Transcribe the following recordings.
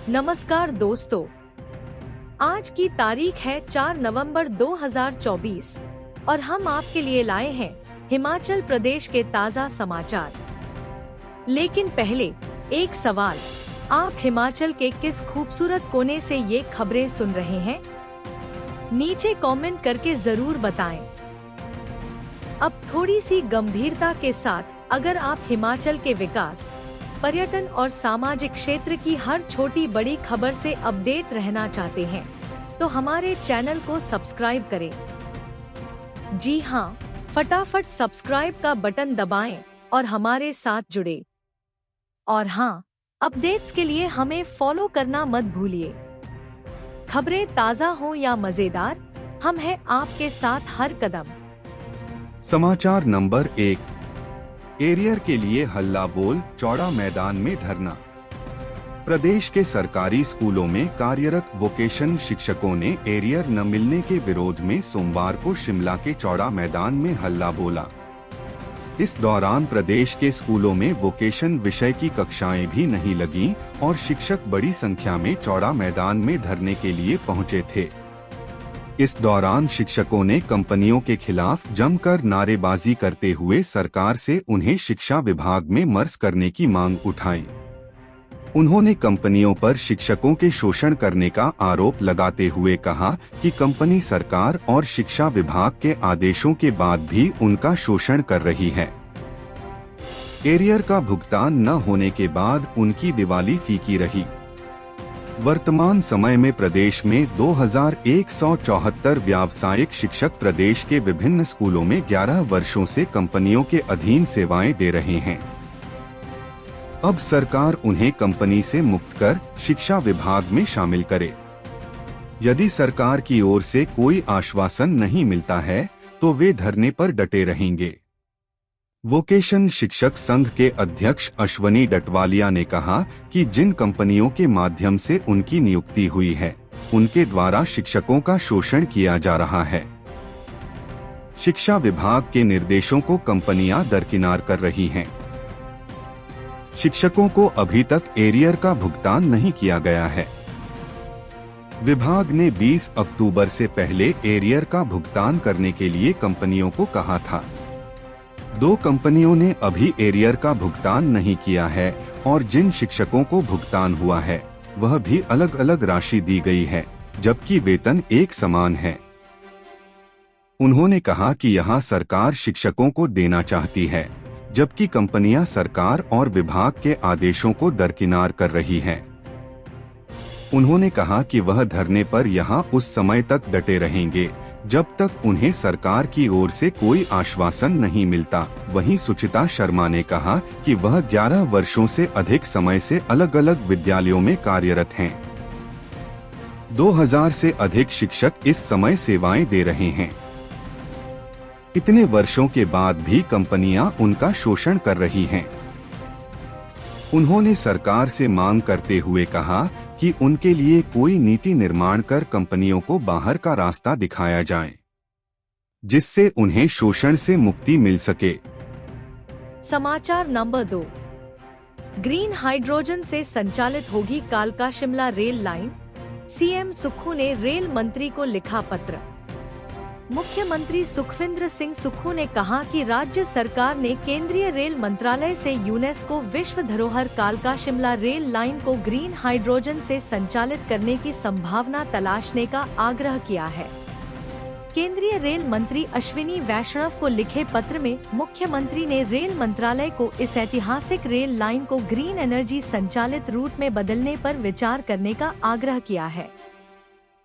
नमस्कार दोस्तों, आज की तारीख है 4 नवंबर 2024 और हम आपके लिए लाए हैं हिमाचल प्रदेश के ताज़ा समाचार। लेकिन पहले एक सवाल, आप हिमाचल के किस खूबसूरत कोने से ये खबरें सुन रहे हैं? नीचे कमेंट करके जरूर बताएं। अब थोड़ी सी गंभीरता के साथ, अगर आप हिमाचल के विकास, पर्यटन और सामाजिक क्षेत्र की हर छोटी बड़ी खबर से अपडेट रहना चाहते हैं, तो हमारे चैनल को सब्सक्राइब करें। जी हाँ, फटाफट सब्सक्राइब का बटन दबाएं और हमारे साथ जुड़े। और हाँ, अपडेट्स के लिए हमें फॉलो करना मत भूलिए। खबरें ताज़ा हो या मजेदार, हम हैं आपके साथ हर कदम। समाचार नंबर 1, एरियर के लिए हल्ला बोल, चौड़ा मैदान में धरना। प्रदेश के सरकारी स्कूलों में कार्यरत वोकेशन शिक्षकों ने एरियर न मिलने के विरोध में सोमवार को शिमला के चौड़ा मैदान में हल्ला बोला। इस दौरान प्रदेश के स्कूलों में वोकेशन विषय की कक्षाएं भी नहीं लगीं और शिक्षक बड़ी संख्या में चौड़ा मैदान में धरने के लिए पहुंचे थे। इस दौरान शिक्षकों ने कंपनियों के खिलाफ जमकर नारेबाजी करते हुए सरकार से उन्हें शिक्षा विभाग में मर्ज करने की मांग उठाई। उन्होंने कंपनियों पर शिक्षकों के शोषण करने का आरोप लगाते हुए कहा कि कंपनी सरकार और शिक्षा विभाग के आदेशों के बाद भी उनका शोषण कर रही है। एरियर का भुगतान न होने के बाद उनकी दिवाली फीकी रही। वर्तमान समय में प्रदेश में 2174 व्यावसायिक शिक्षक प्रदेश के विभिन्न स्कूलों में 11 वर्षों से कंपनियों के अधीन सेवाएं दे रहे हैं। अब सरकार उन्हें कंपनी से मुक्त कर शिक्षा विभाग में शामिल करे। यदि सरकार की ओर से कोई आश्वासन नहीं मिलता है तो वे धरने पर डटे रहेंगे। वोकेशन शिक्षक संघ के अध्यक्ष अश्वनी डटवालिया ने कहा कि जिन कंपनियों के माध्यम से उनकी नियुक्ति हुई है, उनके द्वारा शिक्षकों का शोषण किया जा रहा है। शिक्षा विभाग के निर्देशों को कंपनियां दरकिनार कर रही हैं। शिक्षकों को अभी तक एरियर का भुगतान नहीं किया गया है। विभाग ने 20 अक्टूबर से पहले एरियर का भुगतान करने के लिए कंपनियों को कहा था। 2 कंपनियों ने अभी एरियर का भुगतान नहीं किया है और जिन शिक्षकों को भुगतान हुआ है वह भी अलग अलग राशि दी गई है, जबकि वेतन एक समान है। उन्होंने कहा कि यहाँ सरकार शिक्षकों को देना चाहती है, जबकि कंपनियां सरकार और विभाग के आदेशों को दरकिनार कर रही हैं। उन्होंने कहा कि वह धरने पर यहाँ उस समय तक डटे रहेंगे जब तक उन्हें सरकार की ओर से कोई आश्वासन नहीं मिलता। वहीं सुचिता शर्मा ने कहा कि वह 11 वर्षों से अधिक समय से अलग अलग विद्यालयों में कार्यरत हैं। 2000 से अधिक शिक्षक इस समय सेवाएं दे रहे हैं। इतने वर्षों के बाद भी कंपनियां उनका शोषण कर रही हैं। उन्होंने सरकार से मांग करते हुए कहा कि उनके लिए कोई नीति निर्माण कर कंपनियों को बाहर का रास्ता दिखाया जाए, जिससे उन्हें शोषण से मुक्ति मिल सके। समाचार नंबर 2, ग्रीन हाइड्रोजन से संचालित होगी कालका Shimla rail line. CM Sukhu ने रेल मंत्री को लिखा पत्र। मुख्यमंत्री सुखविंदर सिंह सुक्खू ने कहा कि राज्य सरकार ने केंद्रीय रेल मंत्रालय से यूनेस्को विश्व धरोहर कालका शिमला रेल लाइन को ग्रीन हाइड्रोजन से संचालित करने की संभावना तलाशने का आग्रह किया है। केंद्रीय रेल मंत्री अश्विनी वैष्णव को लिखे पत्र में मुख्यमंत्री ने रेल मंत्रालय को इस ऐतिहासिक रेल लाइन को ग्रीन एनर्जी संचालित रूट में बदलने पर विचार करने का आग्रह किया है।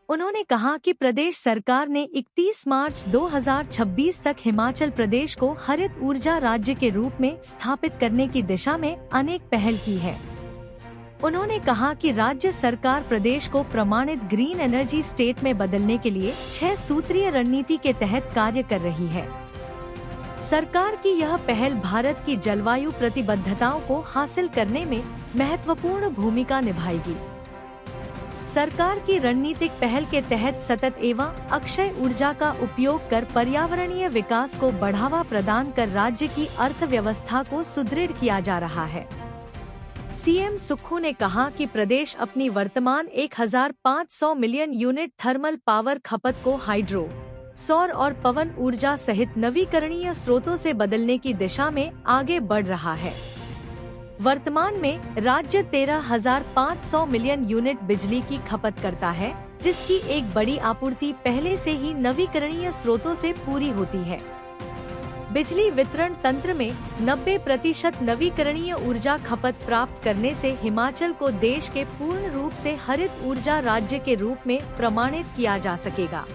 उन्होंने कहा कि प्रदेश सरकार ने 31 मार्च 2026 तक हिमाचल प्रदेश को हरित ऊर्जा राज्य के रूप में स्थापित करने की दिशा में अनेक पहल की है। उन्होंने कहा कि राज्य सरकार प्रदेश को प्रमाणित ग्रीन एनर्जी स्टेट में बदलने के लिए 6 सूत्रीय रणनीति के तहत कार्य कर रही है। सरकार की यह पहल भारत की जलवायु प्रतिबद्धताओं को हासिल करने में महत्वपूर्ण भूमिका निभाएगी। सरकार की रणनीतिक पहल के तहत सतत एवं अक्षय ऊर्जा का उपयोग कर पर्यावरणीय विकास को बढ़ावा प्रदान कर राज्य की अर्थव्यवस्था को सुदृढ़ किया जा रहा है। सीएम सुक्खू ने कहा कि प्रदेश अपनी वर्तमान 1500 मिलियन यूनिट थर्मल पावर खपत को हाइड्रो, सौर और पवन ऊर्जा सहित नवीकरणीय स्रोतों से बदलने की दिशा में आगे बढ़ रहा है। वर्तमान में राज्य 13,500 मिलियन यूनिट बिजली की खपत करता है, जिसकी एक बड़ी आपूर्ति पहले से ही नवीकरणीय स्रोतों से पूरी होती है। बिजली वितरण तंत्र में 90% नवीकरणीय ऊर्जा खपत प्राप्त करने से हिमाचल को देश के पूर्ण रूप से हरित ऊर्जा राज्य के रूप में प्रमाणित किया जा सकेगा।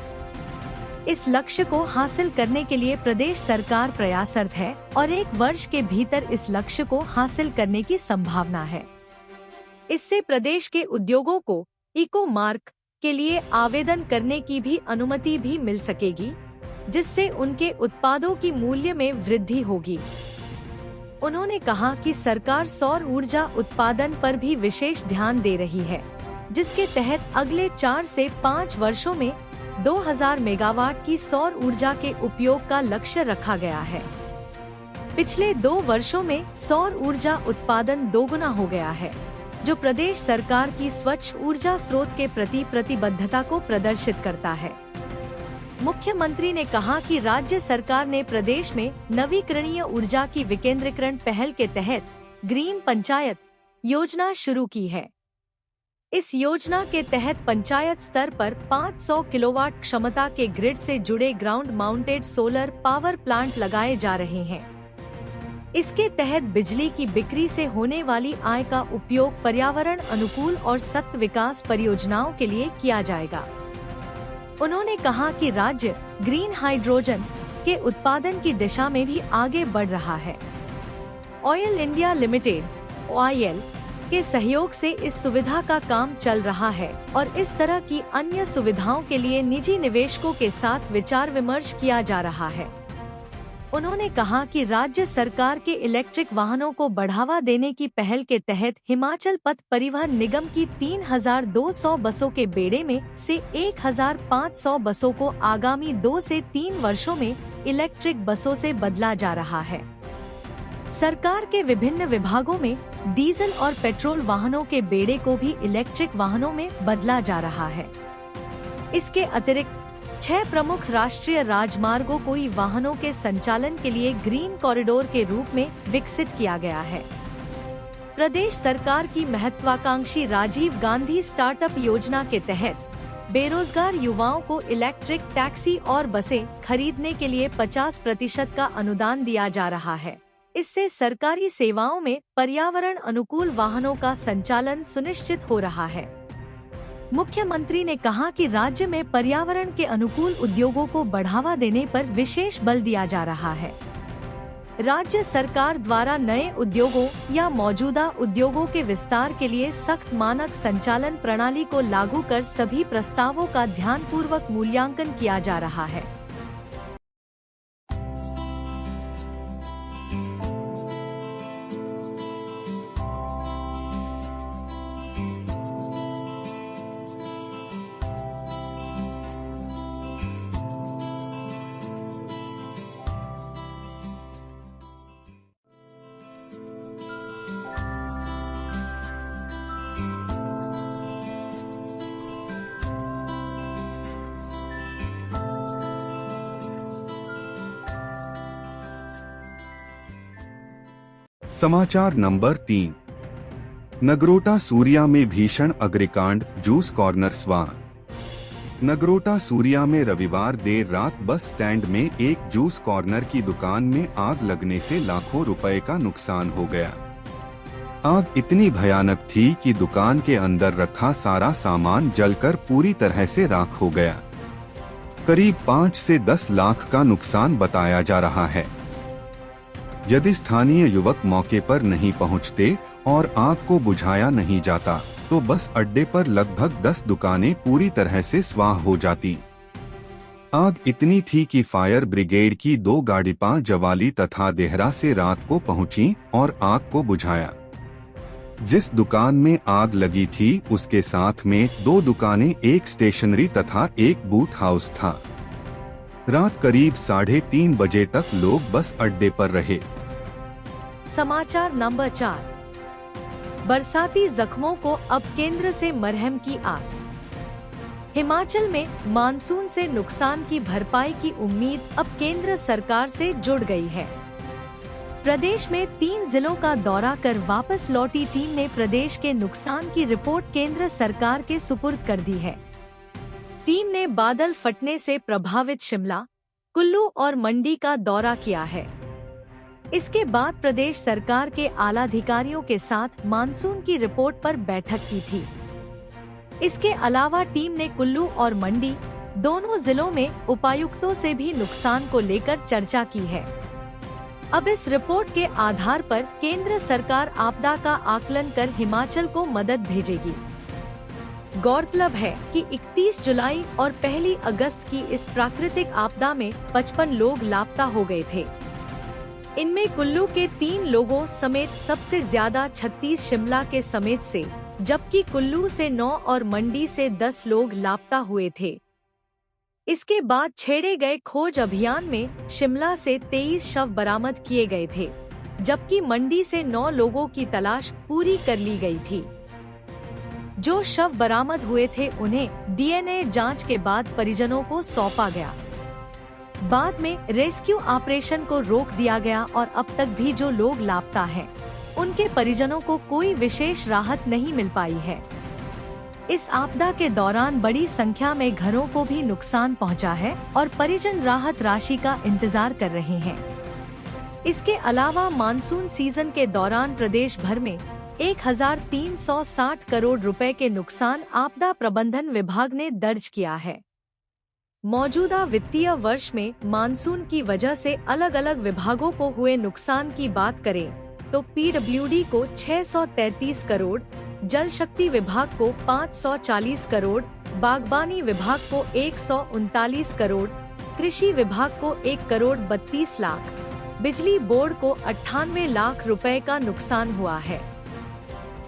इस लक्ष्य को हासिल करने के लिए प्रदेश सरकार प्रयासरत है और 1 वर्ष के भीतर इस लक्ष्य को हासिल करने की संभावना है। इससे प्रदेश के उद्योगों को इको मार्क के लिए आवेदन करने की भी अनुमति भी मिल सकेगी, जिससे उनके उत्पादों की मूल्य में वृद्धि होगी। उन्होंने कहा कि सरकार सौर ऊर्जा उत्पादन पर भी विशेष ध्यान दे रही है, जिसके तहत अगले 4 से 5 वर्षों में 2000 मेगावाट की सौर ऊर्जा के उपयोग का लक्ष्य रखा गया है। पिछले 2 वर्षों में सौर ऊर्जा उत्पादन दोगुना हो गया है, जो प्रदेश सरकार की स्वच्छ ऊर्जा स्रोत के प्रति प्रतिबद्धता को प्रदर्शित करता है। मुख्यमंत्री ने कहा कि राज्य सरकार ने प्रदेश में नवीकरणीय ऊर्जा की विकेंद्रीकरण पहल के तहत ग्रीन पंचायत योजना शुरू की है। इस योजना के तहत पंचायत स्तर पर 500 किलोवाट क्षमता के ग्रिड से जुड़े ground mounted solar power plant लगाए जा रहे हैं। इसके तहत बिजली की बिक्री से होने वाली आय का उपयोग पर्यावरण अनुकूल और सतत विकास परियोजनाओं के लिए किया जाएगा। उन्होंने कहा कि राज्य ग्रीन हाइड्रोजन के उत्पादन की दिशा में भी आगे बढ़ रहा है। ऑयल इंडिया लिमिटेड (OIL) के सहयोग से इस सुविधा का काम चल रहा है और इस तरह की अन्य सुविधाओं के लिए निजी निवेशकों के साथ विचार विमर्श किया जा रहा है। उन्होंने कहा कि राज्य सरकार के इलेक्ट्रिक वाहनों को बढ़ावा देने की पहल के तहत हिमाचल पथ परिवहन निगम की 3200 बसों के बेड़े में से 1500 बसों को आगामी 2 से 3 वर्षों में इलेक्ट्रिक बसों से बदला जा रहा है। सरकार के विभिन्न विभागों में डीजल और पेट्रोल वाहनों के बेड़े को भी इलेक्ट्रिक वाहनों में बदला जा रहा है। इसके अतिरिक्त 6 प्रमुख राष्ट्रीय राजमार्गों को वाहनों के संचालन के लिए ग्रीन कॉरिडोर के रूप में विकसित किया गया है। प्रदेश सरकार की महत्वाकांक्षी राजीव गांधी स्टार्टअप योजना के तहत बेरोजगार युवाओं को इलेक्ट्रिक टैक्सी और बसें खरीदने के लिए 50% का अनुदान दिया जा रहा है। इससे सरकारी सेवाओं में पर्यावरण अनुकूल वाहनों का संचालन सुनिश्चित हो रहा है। मुख्यमंत्री ने कहा कि राज्य में पर्यावरण के अनुकूल उद्योगों को बढ़ावा देने पर विशेष बल दिया जा रहा है। राज्य सरकार द्वारा नए उद्योगों या मौजूदा उद्योगों के विस्तार के लिए सख्त मानक संचालन प्रणाली को लागू कर सभी प्रस्तावों का ध्यानपूर्वक मूल्यांकन किया जा रहा है। समाचार नंबर 3। नगरोटा सूरिया में भीषण अग्निकांड, जूस कॉर्नर स्वाह। नगरोटा सूरिया में रविवार देर रात बस स्टैंड में एक जूस कॉर्नर की दुकान में आग लगने से लाखों रुपए का नुकसान हो गया। आग इतनी भयानक थी कि दुकान के अंदर रखा सारा सामान जलकर पूरी तरह से राख हो गया। करीब 5 से 10 लाख का नुकसान बताया जा रहा है। यदि स्थानीय युवक मौके पर नहीं पहुंचते और आग को बुझाया नहीं जाता तो बस अड्डे पर लगभग 10 दुकानें पूरी तरह से स्वाह हो जाती। आग इतनी थी कि फायर ब्रिगेड की 2 गाड़ियां जवाली तथा देहरा से रात को पहुंची और आग को बुझाया। जिस दुकान में आग लगी थी उसके साथ में 2 दुकानें, एक स्टेशनरी तथा एक बूट हाउस था। रात करीब 3:30 बजे तक लोग बस अड्डे पर रहे। समाचार नंबर 4। बरसाती जख्मों को अब केंद्र से मरहम की आस। हिमाचल में मानसून से नुकसान की भरपाई की उम्मीद अब केंद्र सरकार से जुड़ गई है। प्रदेश में 3 जिलों का दौरा कर वापस लौटी टीम ने प्रदेश के नुकसान की रिपोर्ट केंद्र सरकार के सुपुर्द कर दी है। टीम ने बादल फटने से प्रभावित शिमला, कुल्लू और मंडी का दौरा किया है। इसके बाद प्रदेश सरकार के आला अधिकारियों के साथ मानसून की रिपोर्ट पर बैठक की थी। इसके अलावा टीम ने कुल्लू और मंडी दोनों जिलों में उपायुक्तों से भी नुकसान को लेकर चर्चा की है। अब इस रिपोर्ट के आधार पर केंद्र सरकार आपदा का आकलन कर हिमाचल को मदद भेजेगी। गौरतलब है कि 31 जुलाई और 1 अगस्त की इस प्राकृतिक आपदा में 55 लोग लापता हो गए थे। इनमें कुल्लू के 3 लोगों समेत सबसे ज्यादा 36 शिमला के समेत से, जबकि कुल्लू से 9 और मंडी से 10 लोग लापता हुए थे। इसके बाद छेड़े गए खोज अभियान में शिमला से 23 शव बरामद किए गए थे, जबकि मंडी से 9 लोगों की तलाश पूरी कर ली गई थी। जो शव बरामद हुए थे उन्हें डीएनए जांच के बाद परिजनों को सौंपा गया। बाद में रेस्क्यू ऑपरेशन को रोक दिया गया और अब तक भी जो लोग लापता हैं, उनके परिजनों को कोई विशेष राहत नहीं मिल पाई है। इस आपदा के दौरान बड़ी संख्या में घरों को भी नुकसान पहुंचा है और परिजन राहत राशि का इंतजार कर रहे हैं। इसके अलावा मानसून सीजन के दौरान प्रदेश भर में 1360 करोड़ रुपए के नुकसान आपदा प्रबंधन विभाग ने दर्ज किया है। मौजूदा वित्तीय वर्ष में मानसून की वजह से अलग अलग विभागों को हुए नुकसान की बात करें तो पीडब्ल्यूडी को 633 करोड़, जल शक्ति विभाग को 540 करोड़, बागबानी विभाग को 139 करोड़, कृषि विभाग को 1 करोड़ 32 लाख, बिजली बोर्ड को 98 लाख रुपए का नुकसान हुआ है।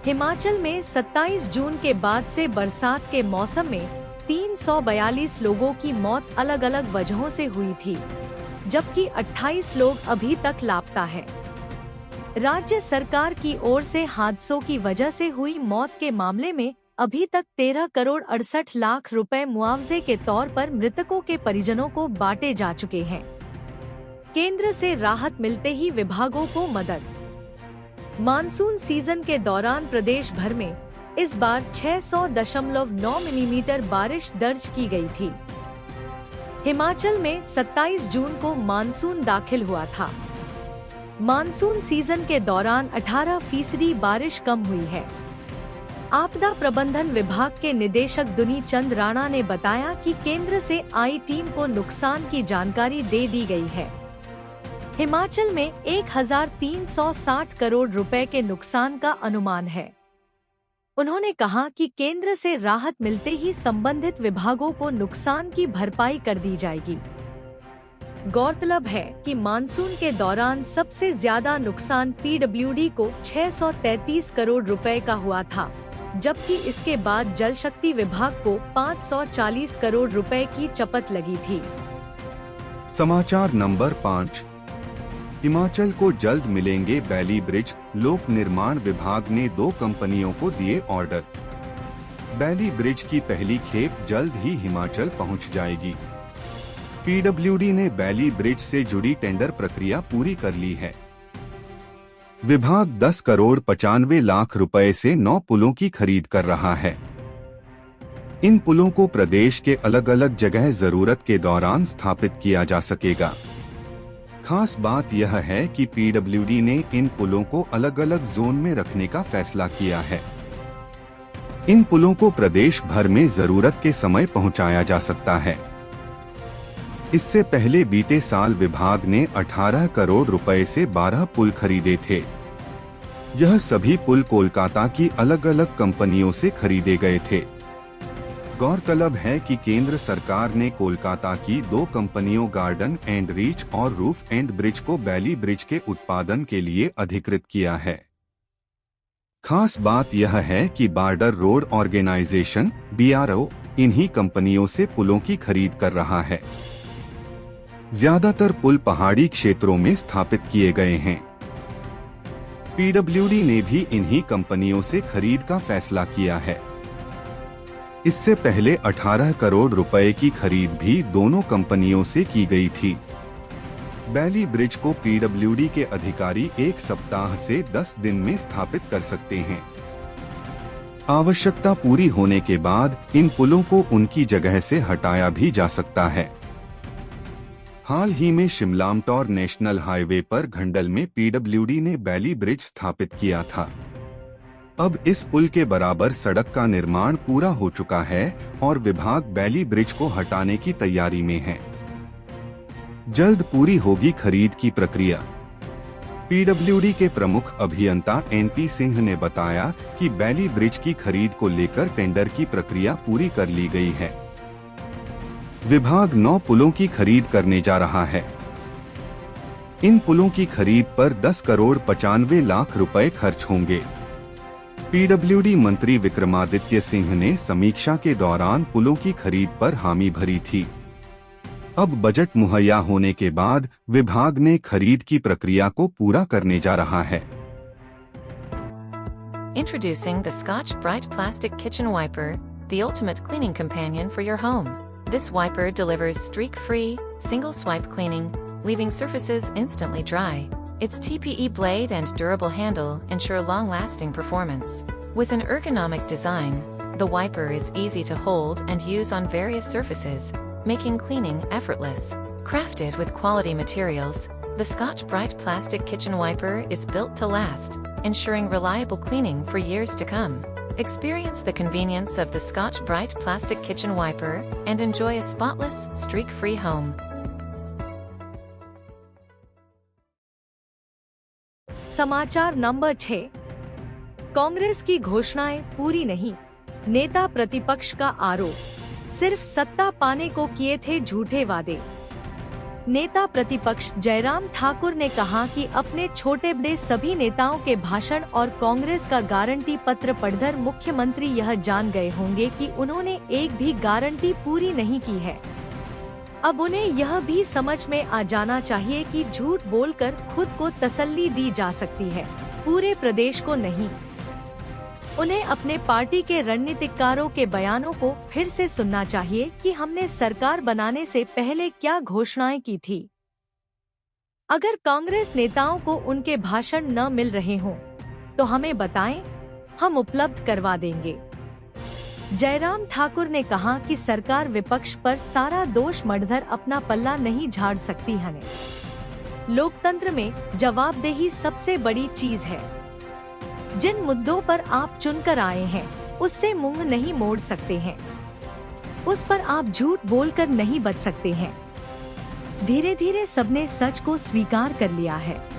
हिमाचल में 27 जून के बाद से बरसात के मौसम में 342 लोगों की मौत अलग अलग वजहों से हुई थी, जबकि 28 लोग अभी तक लापता हैं। राज्य सरकार की ओर से हादसों की वजह से हुई मौत के मामले में अभी तक 13 करोड़ 68 लाख रुपए मुआवजे के तौर पर मृतकों के परिजनों को बांटे जा चुके हैं। केंद्र से राहत मिलते ही विभागों को मदद। मानसून सीजन के दौरान प्रदेश भर में इस बार 600.9 मिलीमीटर बारिश दर्ज की गई थी। हिमाचल में 27 जून को मानसून दाखिल हुआ था। मानसून सीजन के दौरान 18% बारिश कम हुई है। आपदा प्रबंधन विभाग के निदेशक दुनी चंद राणा ने बताया कि केंद्र से आई टीम को नुकसान की जानकारी दे दी गई है। हिमाचल में 1360 करोड़ रुपए के नुकसान का अनुमान है। उन्होंने कहा कि केंद्र से राहत मिलते ही संबंधित विभागों को नुकसान की भरपाई कर दी जाएगी। गौरतलब है कि मानसून के दौरान सबसे ज्यादा नुकसान पीडब्ल्यूडी को 633 करोड़ रुपए का हुआ था, जबकि इसके बाद जल शक्ति विभाग को 540 करोड़ रुपए की चपत लगी थी। समाचार नंबर 5। हिमाचल को जल्द मिलेंगे बैली ब्रिज, लोक निर्माण विभाग ने 2 कंपनियों को दिए ऑर्डर। बैली ब्रिज की पहली खेप जल्द ही हिमाचल पहुंच जाएगी। पीडब्ल्यूडी ने बैली ब्रिज से जुड़ी टेंडर प्रक्रिया पूरी कर ली है। विभाग 10 करोड़ 95 लाख रुपए से 9 पुलों की खरीद कर रहा है। इन पुलों को प्रदेश के अलग अलग जगह जरूरत के दौरान स्थापित किया जा सकेगा। खास बात यह है कि पीडब्ल्यूडी ने इन पुलों को अलग अलग जोन में रखने का फैसला किया है। इन पुलों को प्रदेश भर में जरूरत के समय पहुंचाया जा सकता है। इससे पहले बीते साल विभाग ने 18 करोड़ रुपए से 12 पुल खरीदे थे। यह सभी पुल कोलकाता की अलग अलग कंपनियों से खरीदे गए थे। गौरतलब है कि केंद्र सरकार ने कोलकाता की 2 कंपनियों गार्डन एंड रीच और रूफ एंड ब्रिज को बैली ब्रिज के उत्पादन के लिए अधिकृत किया है। खास बात यह है कि बॉर्डर रोड ऑर्गेनाइजेशन (BRO) इन्हीं कंपनियों से पुलों की खरीद कर रहा है। ज्यादातर पुल पहाड़ी क्षेत्रों में स्थापित किए गए हैं। पीडब्ल्यूडी ने भी इन्हीं कंपनियों से खरीद का फैसला किया है। इससे पहले 18 करोड़ रुपए की खरीद भी दोनों कंपनियों से की गई थी। बैली ब्रिज को पीडब्ल्यूडी के अधिकारी 1 सप्ताह से 10 दिन में स्थापित कर सकते हैं। आवश्यकता पूरी होने के बाद इन पुलों को उनकी जगह से हटाया भी जा सकता है। हाल ही में शिमलामटौर नेशनल हाईवे पर घंडल में पीडब्ल्यूडी ने बैली ब्रिज स्थापित किया था। अब इस पुल के बराबर सड़क का निर्माण पूरा हो चुका है और विभाग बैली ब्रिज को हटाने की तैयारी में है। जल्द पूरी होगी खरीद की प्रक्रिया। पीडब्ल्यूडी के प्रमुख अभियंता एनपी सिंह ने बताया कि बैली ब्रिज की खरीद को लेकर टेंडर की प्रक्रिया पूरी कर ली गई है। विभाग 9 पुलों की खरीद करने जा रहा है। इन पुलों की खरीद पर 10 करोड़ 95 लाख रुपए खर्च होंगे। पीडब्ल्यूडी मंत्री विक्रमादित्य सिंह ने समीक्षा के दौरान पुलों की खरीद पर हामी भरी थी। अब बजट मुहैया होने के बाद विभाग ने खरीद की प्रक्रिया को पूरा करने जा रहा है। Introducing the Scotch-Brite plastic kitchen wiper, the ultimate cleaning companion for your home. This wiper delivers streak-free, single-swipe cleaning, leaving surfaces instantly dry. Its TPE blade and durable handle ensure long-lasting performance. With an ergonomic design, the wiper is easy to hold and use on various surfaces, making cleaning effortless. Crafted with quality materials, the Scotch-Brite plastic kitchen wiper is built to last, ensuring reliable cleaning for years to come. Experience the convenience of the Scotch-Brite plastic kitchen wiper and enjoy a spotless, streak-free home. समाचार number 6। Congress की घोषणाएं पूरी नहीं, नेता प्रतिपक्ष का आरोप। सिर्फ सत्ता पाने को किए थे झूठे वादे। नेता प्रतिपक्ष जयराम ठाकुर ने कहा कि अपने छोटे बड़े सभी नेताओं के भाषण और कांग्रेस का गारंटी पत्र पढ़कर मुख्यमंत्री यह जान गए होंगे कि उन्होंने एक भी गारंटी पूरी नहीं की है। अब उन्हें यह भी समझ में आ जाना चाहिए कि झूठ बोलकर खुद को तसल्ली दी जा सकती है, पूरे प्रदेश को नहीं। उन्हें अपने पार्टी के रणनीतिकारों के बयानों को फिर से सुनना चाहिए कि हमने सरकार बनाने से पहले क्या घोषणाएं की थी। अगर कांग्रेस नेताओं को उनके भाषण न मिल रहे हों, तो हमें बताएं, हम उपलब्ध करवा देंगे। जयराम ठाकुर ने कहा कि सरकार विपक्ष पर सारा दोष मढ़कर अपना पल्ला नहीं झाड़ सकती है। लोकतंत्र में जवाबदेही सबसे बड़ी चीज है। जिन मुद्दों पर आप चुनकर आए हैं, उससे मुंह नहीं मोड़ सकते हैं। उस पर आप झूठ बोलकर नहीं बच सकते हैं। धीरे धीरे सबने सच को स्वीकार कर लिया है।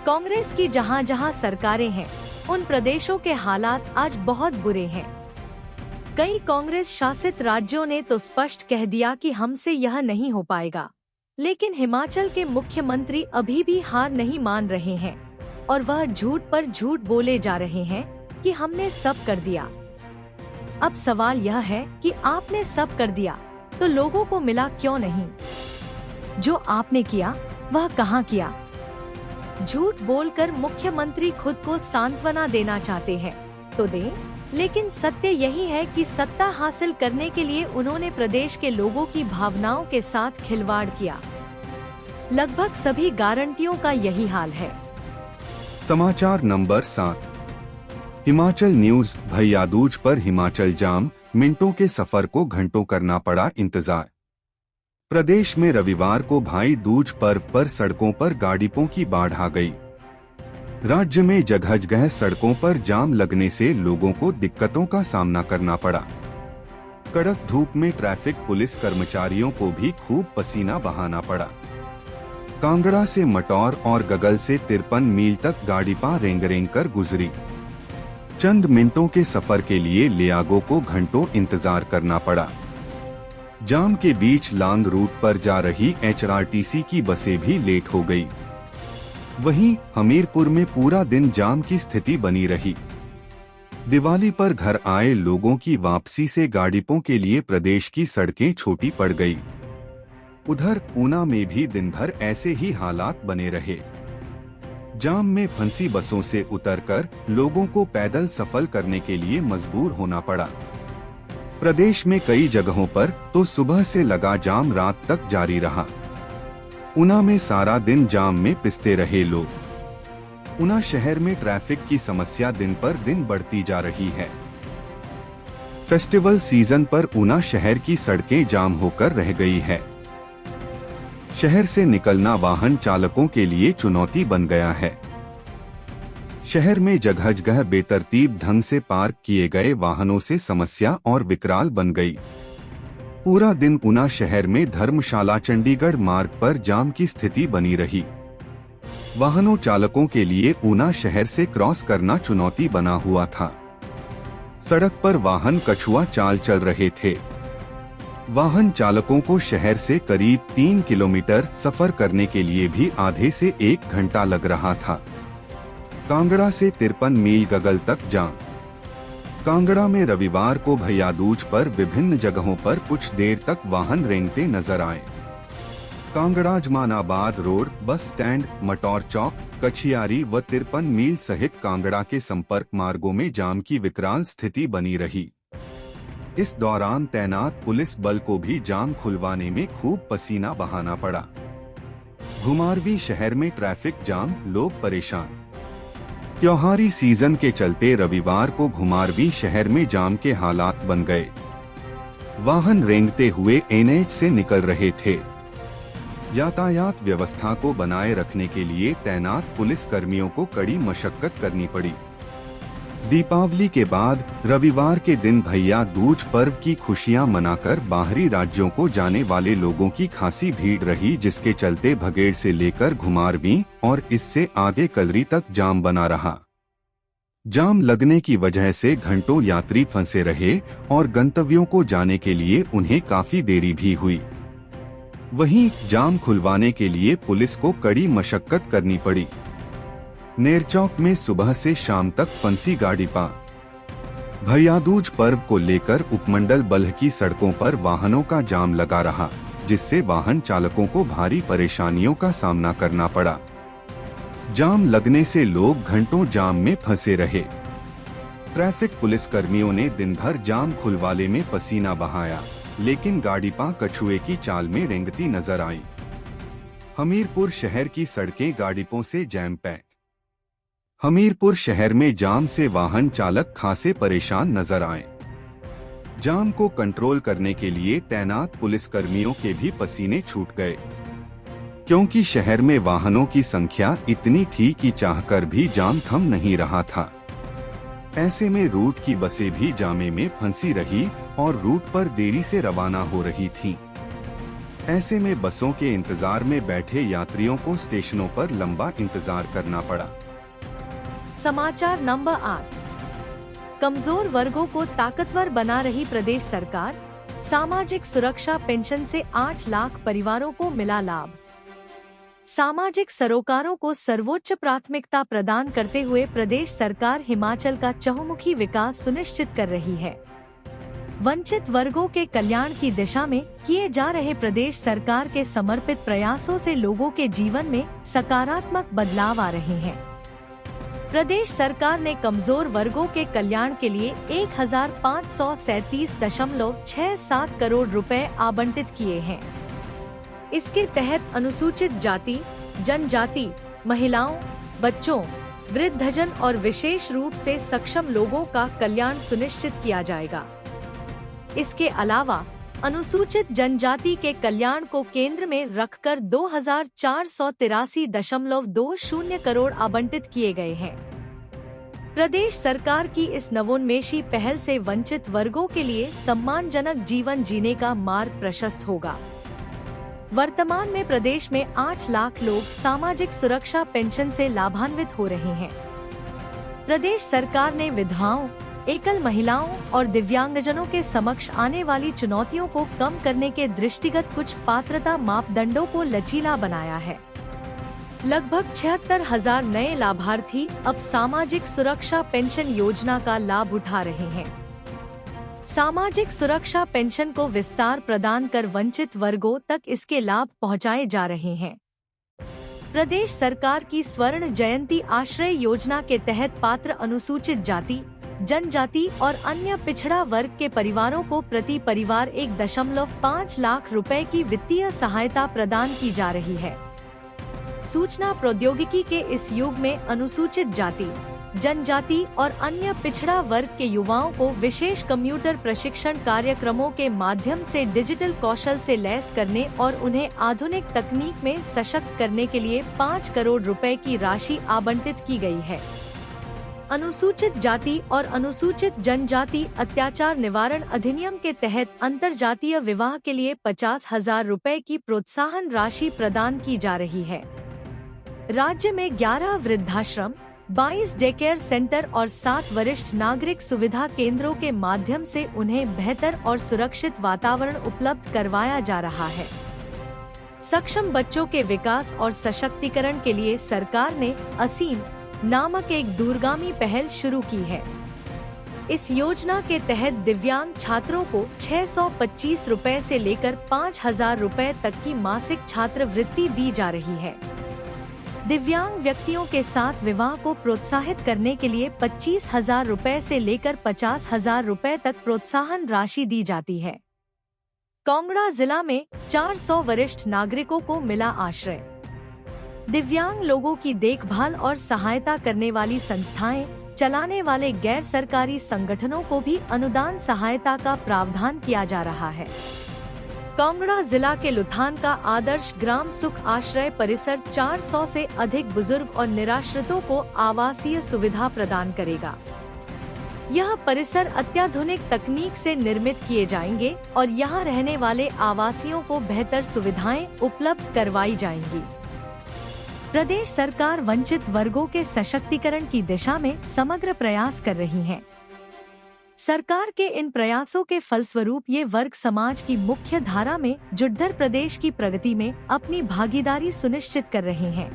कांग्रेस की जहां जहां सरकारें हैं, उन प्रदेशों के हालात आज बहुत बुरे हैं। कई कांग्रेस शासित राज्यों ने तो स्पष्ट कह दिया कि हमसे यह नहीं हो पाएगा, लेकिन हिमाचल के मुख्यमंत्री अभी भी हार नहीं मान रहे हैं और वह झूठ पर झूठ बोले जा रहे हैं कि हमने सब कर दिया। अब सवाल यह है कि आपने सब कर दिया तो लोगों को मिला क्यों नहीं? जो आपने किया वह कहां किया? झूठ बोलकर मुख्यमंत्री खुद को सांत्वना देना चाहते हैं तो दें, लेकिन सत्य यही है कि सत्ता हासिल करने के लिए उन्होंने प्रदेश के लोगों की भावनाओं के साथ खिलवाड़ किया। लगभग सभी गारंटियों का यही हाल है। समाचार नंबर 7। हिमाचल न्यूज। भैया दूज पर हिमाचल जाम, मिनटों के सफर को घंटों करना पड़ा इंतजार। प्रदेश में रविवार को भाई दूज पर्व पर सड़कों पर गाड़ियों की बाढ़ आ गई। राज्य में जगह जगह सड़कों पर जाम लगने से लोगों को दिक्कतों का सामना करना पड़ा। कड़क धूप में ट्रैफिक पुलिस कर्मचारियों को भी खूब पसीना बहाना पड़ा। कांगड़ा से मटौर और गगल से 53 मील तक गाड़ियां रेंग रेंग कर गुजरी। चंद मिनटों के सफर के लिए लियागो को घंटों इंतजार करना पड़ा। जाम के बीच लांग रूट पर जा रही HRTC की बसें भी लेट हो गई। वहीं हमीरपुर में पूरा दिन जाम की स्थिति बनी रही। दिवाली पर घर आए लोगों की वापसी से गाड़ियों के लिए प्रदेश की सड़कें छोटी पड़ गई। उधर ऊना में भी दिन भर ऐसे ही हालात बने रहे। जाम में फंसी बसों से उतरकर लोगों को पैदल सफर करने के लिए मजबूर होना पड़ा। प्रदेश में कई जगहों पर तो सुबह से लगा जाम रात तक जारी रहा। ऊना में सारा दिन जाम में पिसते रहे लोग। ऊना शहर में ट्रैफिक की समस्या दिन पर दिन बढ़ती जा रही है। फेस्टिवल सीजन पर ऊना शहर की सड़कें जाम होकर रह गई है। शहर से निकलना वाहन चालकों के लिए चुनौती बन गया है। शहर में जगह जगह बेतरतीब ढंग से पार्क किए गए वाहनों से समस्या और विकराल बन गई। पूरा दिन ऊना शहर में धर्मशाला चंडीगढ़ मार्ग पर जाम की स्थिति बनी रही। वाहनों चालकों के लिए ऊना शहर से क्रॉस करना चुनौती बना हुआ था। सड़क पर वाहन कछुआ चाल चल रहे थे। वाहन चालकों को शहर से करीब 3 किलोमीटर सफर करने के लिए भी आधे से 1 घंटा लग रहा था। कांगड़ा से 53 मील गगल तक जाम। कांगड़ा में रविवार को भैया दूज पर विभिन्न जगहों पर कुछ देर तक वाहन रेंगते नजर आए। Kangra Jamanabad road, bus stand, Mataur चौक, कछियारी व 53 मील सहित कांगड़ा के संपर्क मार्गों में जाम की विकराल स्थिति बनी रही। इस दौरान तैनात पुलिस बल को भी जाम खुलवाने में खूब पसीना बहाना पड़ा। घुमारवीं शहर में ट्रैफिक जाम, लोग परेशान। त्योहारी सीजन के चलते रविवार को घुमारवीं शहर में जाम के हालात बन गए। वाहन रेंगते हुए एनएच से निकल रहे थे। यातायात व्यवस्था को बनाए रखने के लिए तैनात पुलिस कर्मियों को कड़ी मशक्कत करनी पड़ी। दीपावली के बाद रविवार के दिन भैया दूज पर्व की खुशियां मनाकर बाहरी राज्यों को जाने वाले लोगों की खासी भीड़ रही, जिसके चलते भगेड़ से लेकर घुमारवीं और इससे आगे कलरी तक जाम बना रहा। जाम लगने की वजह से घंटों यात्री फंसे रहे और गंतव्यों को जाने के लिए उन्हें काफी देरी भी हुई। वहीं जाम खुलवाने के लिए पुलिस को कड़ी मशक्कत करनी पड़ी। नेरचौक में सुबह से शाम तक फंसी गाड़ी पा। भैया दूज पर्व को लेकर उपमंडल बल्ह की सड़कों पर वाहनों का जाम लगा रहा, जिससे वाहन चालकों को भारी परेशानियों का सामना करना पड़ा। जाम लगने से लोग घंटों जाम में फंसे रहे। ट्रैफिक पुलिस कर्मियों ने दिन भर जाम खुलवाने में पसीना बहाया, लेकिन गाड़ी पा कछुए की चाल में रेंगती नजर आई। हमीरपुर शहर की सड़कें गाड़ियों से जैम पैक। हमीरपुर शहर में जाम से वाहन चालक खासे परेशान नजर आए। जाम को कंट्रोल करने के लिए तैनात पुलिस कर्मियों के भी पसीने छूट गए, क्योंकि शहर में वाहनों की संख्या इतनी थी कि चाहकर भी जाम थम नहीं रहा था। ऐसे में रूट की बसें भी जामे में फंसी रही और रूट पर देरी से रवाना हो रही थीं। ऐसे में बसों के इंतजार में बैठे यात्रियों को स्टेशनों पर लंबा इंतजार करना पड़ा। समाचार नंबर 8। कमजोर वर्गों को ताकतवर बना रही प्रदेश सरकार। सामाजिक सुरक्षा पेंशन से 8 लाख परिवारों को मिला लाभ। सामाजिक सरोकारों को सर्वोच्च प्राथमिकता प्रदान करते हुए प्रदेश सरकार हिमाचल का चहुमुखी विकास सुनिश्चित कर रही है। वंचित वर्गों के कल्याण की दिशा में किए जा रहे प्रदेश सरकार के समर्पित प्रयासों से लोगों के जीवन में सकारात्मक बदलाव आ रहे हैं। प्रदेश सरकार ने कमजोर वर्गों के कल्याण के लिए 1537.67 करोड़ रुपए आवंटित किए हैं। इसके तहत अनुसूचित जाति, जनजाति, महिलाओं, बच्चों, वृद्धजन और विशेष रूप से सक्षम लोगों का कल्याण सुनिश्चित किया जाएगा। इसके अलावा अनुसूचित जनजाति के कल्याण को केंद्र में रखकर 2483.20 करोड़ आवंटित किए गए हैं। प्रदेश सरकार की इस नवोन्मेषी पहल से वंचित वर्गों के लिए सम्मानजनक जीवन जीने का मार्ग प्रशस्त होगा। वर्तमान में प्रदेश में 8 लाख लोग सामाजिक सुरक्षा पेंशन से लाभान्वित हो रहे हैं। प्रदेश सरकार ने विधवाओं, एकल महिलाओं और दिव्यांगजनों के समक्ष आने वाली चुनौतियों को कम करने के दृष्टिगत कुछ पात्रता मापदंडों को लचीला बनाया है। लगभग 76,000 नए लाभार्थी अब सामाजिक सुरक्षा पेंशन योजना का लाभ उठा रहे हैं। सामाजिक सुरक्षा पेंशन को विस्तार प्रदान कर वंचित वर्गों तक इसके लाभ पहुंचाए जा रहे हैं। प्रदेश सरकार की स्वर्ण जयंती आश्रय योजना के तहत पात्र अनुसूचित जाति, जनजाति और अन्य पिछड़ा वर्ग के परिवारों को प्रति परिवार 1.5 लाख रुपए की वित्तीय सहायता प्रदान की जा रही है। सूचना प्रौद्योगिकी के इस युग में अनुसूचित जाति, जनजाति और अन्य पिछड़ा वर्ग के युवाओं को विशेष कंप्यूटर प्रशिक्षण कार्यक्रमों के माध्यम से डिजिटल कौशल से लैस करने और उन्हें आधुनिक तकनीक में सशक्त करने के लिए 5 करोड़ रुपए की राशि आवंटित की गई है। अनुसूचित जाति और अनुसूचित जनजाति अत्याचार निवारण अधिनियम के तहत अंतरजातीय विवाह के लिए 50,000 रुपए की प्रोत्साहन राशि प्रदान की जा रही है। राज्य में 11 वृद्धाश्रम, 22 डे केयर सेंटर और 7 वरिष्ठ नागरिक सुविधा केंद्रों के माध्यम से उन्हें बेहतर और सुरक्षित वातावरण उपलब्ध करवाया जा रहा है। सक्षम बच्चों के विकास और सशक्तिकरण के लिए सरकार ने असीम नामक एक दूरगामी पहल शुरू की है। इस योजना के तहत दिव्यांग छात्रों को 625 रुपए से लेकर 5,000 रुपए तक की मासिक छात्रवृत्ति दी जा रही है। दिव्यांग व्यक्तियों के साथ विवाह को प्रोत्साहित करने के लिए 25,000 रुपए से लेकर 50,000 रुपए तक प्रोत्साहन राशि दी जाती है। कांगड़ा जिला में 400 वरिष्ठ नागरिकों को मिला आश्रय। दिव्यांग लोगों की देखभाल और सहायता करने वाली संस्थाएं चलाने वाले गैर सरकारी संगठनों को भी अनुदान सहायता का प्रावधान किया जा रहा है। कांगड़ा जिला के लुथान का आदर्श ग्राम सुख आश्रय परिसर 400 से अधिक बुजुर्ग और निराश्रितों को आवासीय सुविधा प्रदान करेगा। यह परिसर अत्याधुनिक तकनीक से निर्मित किए जाएंगे और यहां रहने वाले आवासियों को बेहतर सुविधाएं उपलब्ध करवाई जाएंगी। प्रदेश सरकार वंचित वर्गों के सशक्तिकरण की दिशा में समग्र प्रयास कर रही है। सरकार के इन प्रयासों के फलस्वरूप ये वर्ग समाज की मुख्य धारा में जुटकर प्रदेश की प्रगति में अपनी भागीदारी सुनिश्चित कर रहे हैं।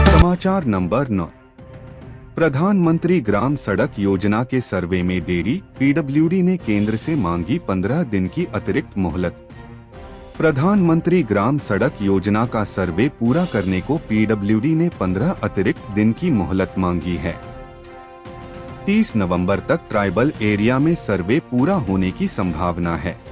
समाचार नंबर 9। प्रधानमंत्री ग्राम सड़क योजना के सर्वे में देरी, पीडब्ल्यूडी ने केंद्र से मांगी 15 दिन की अतिरिक्त मोहलत। प्रधानमंत्री ग्राम सड़क योजना का सर्वे पूरा करने को पीडब्ल्यूडी ने 15 अतिरिक्त दिन की मोहलत मांगी है। 30 नवंबर तक ट्राइबल एरिया में सर्वे पूरा होने की संभावना है।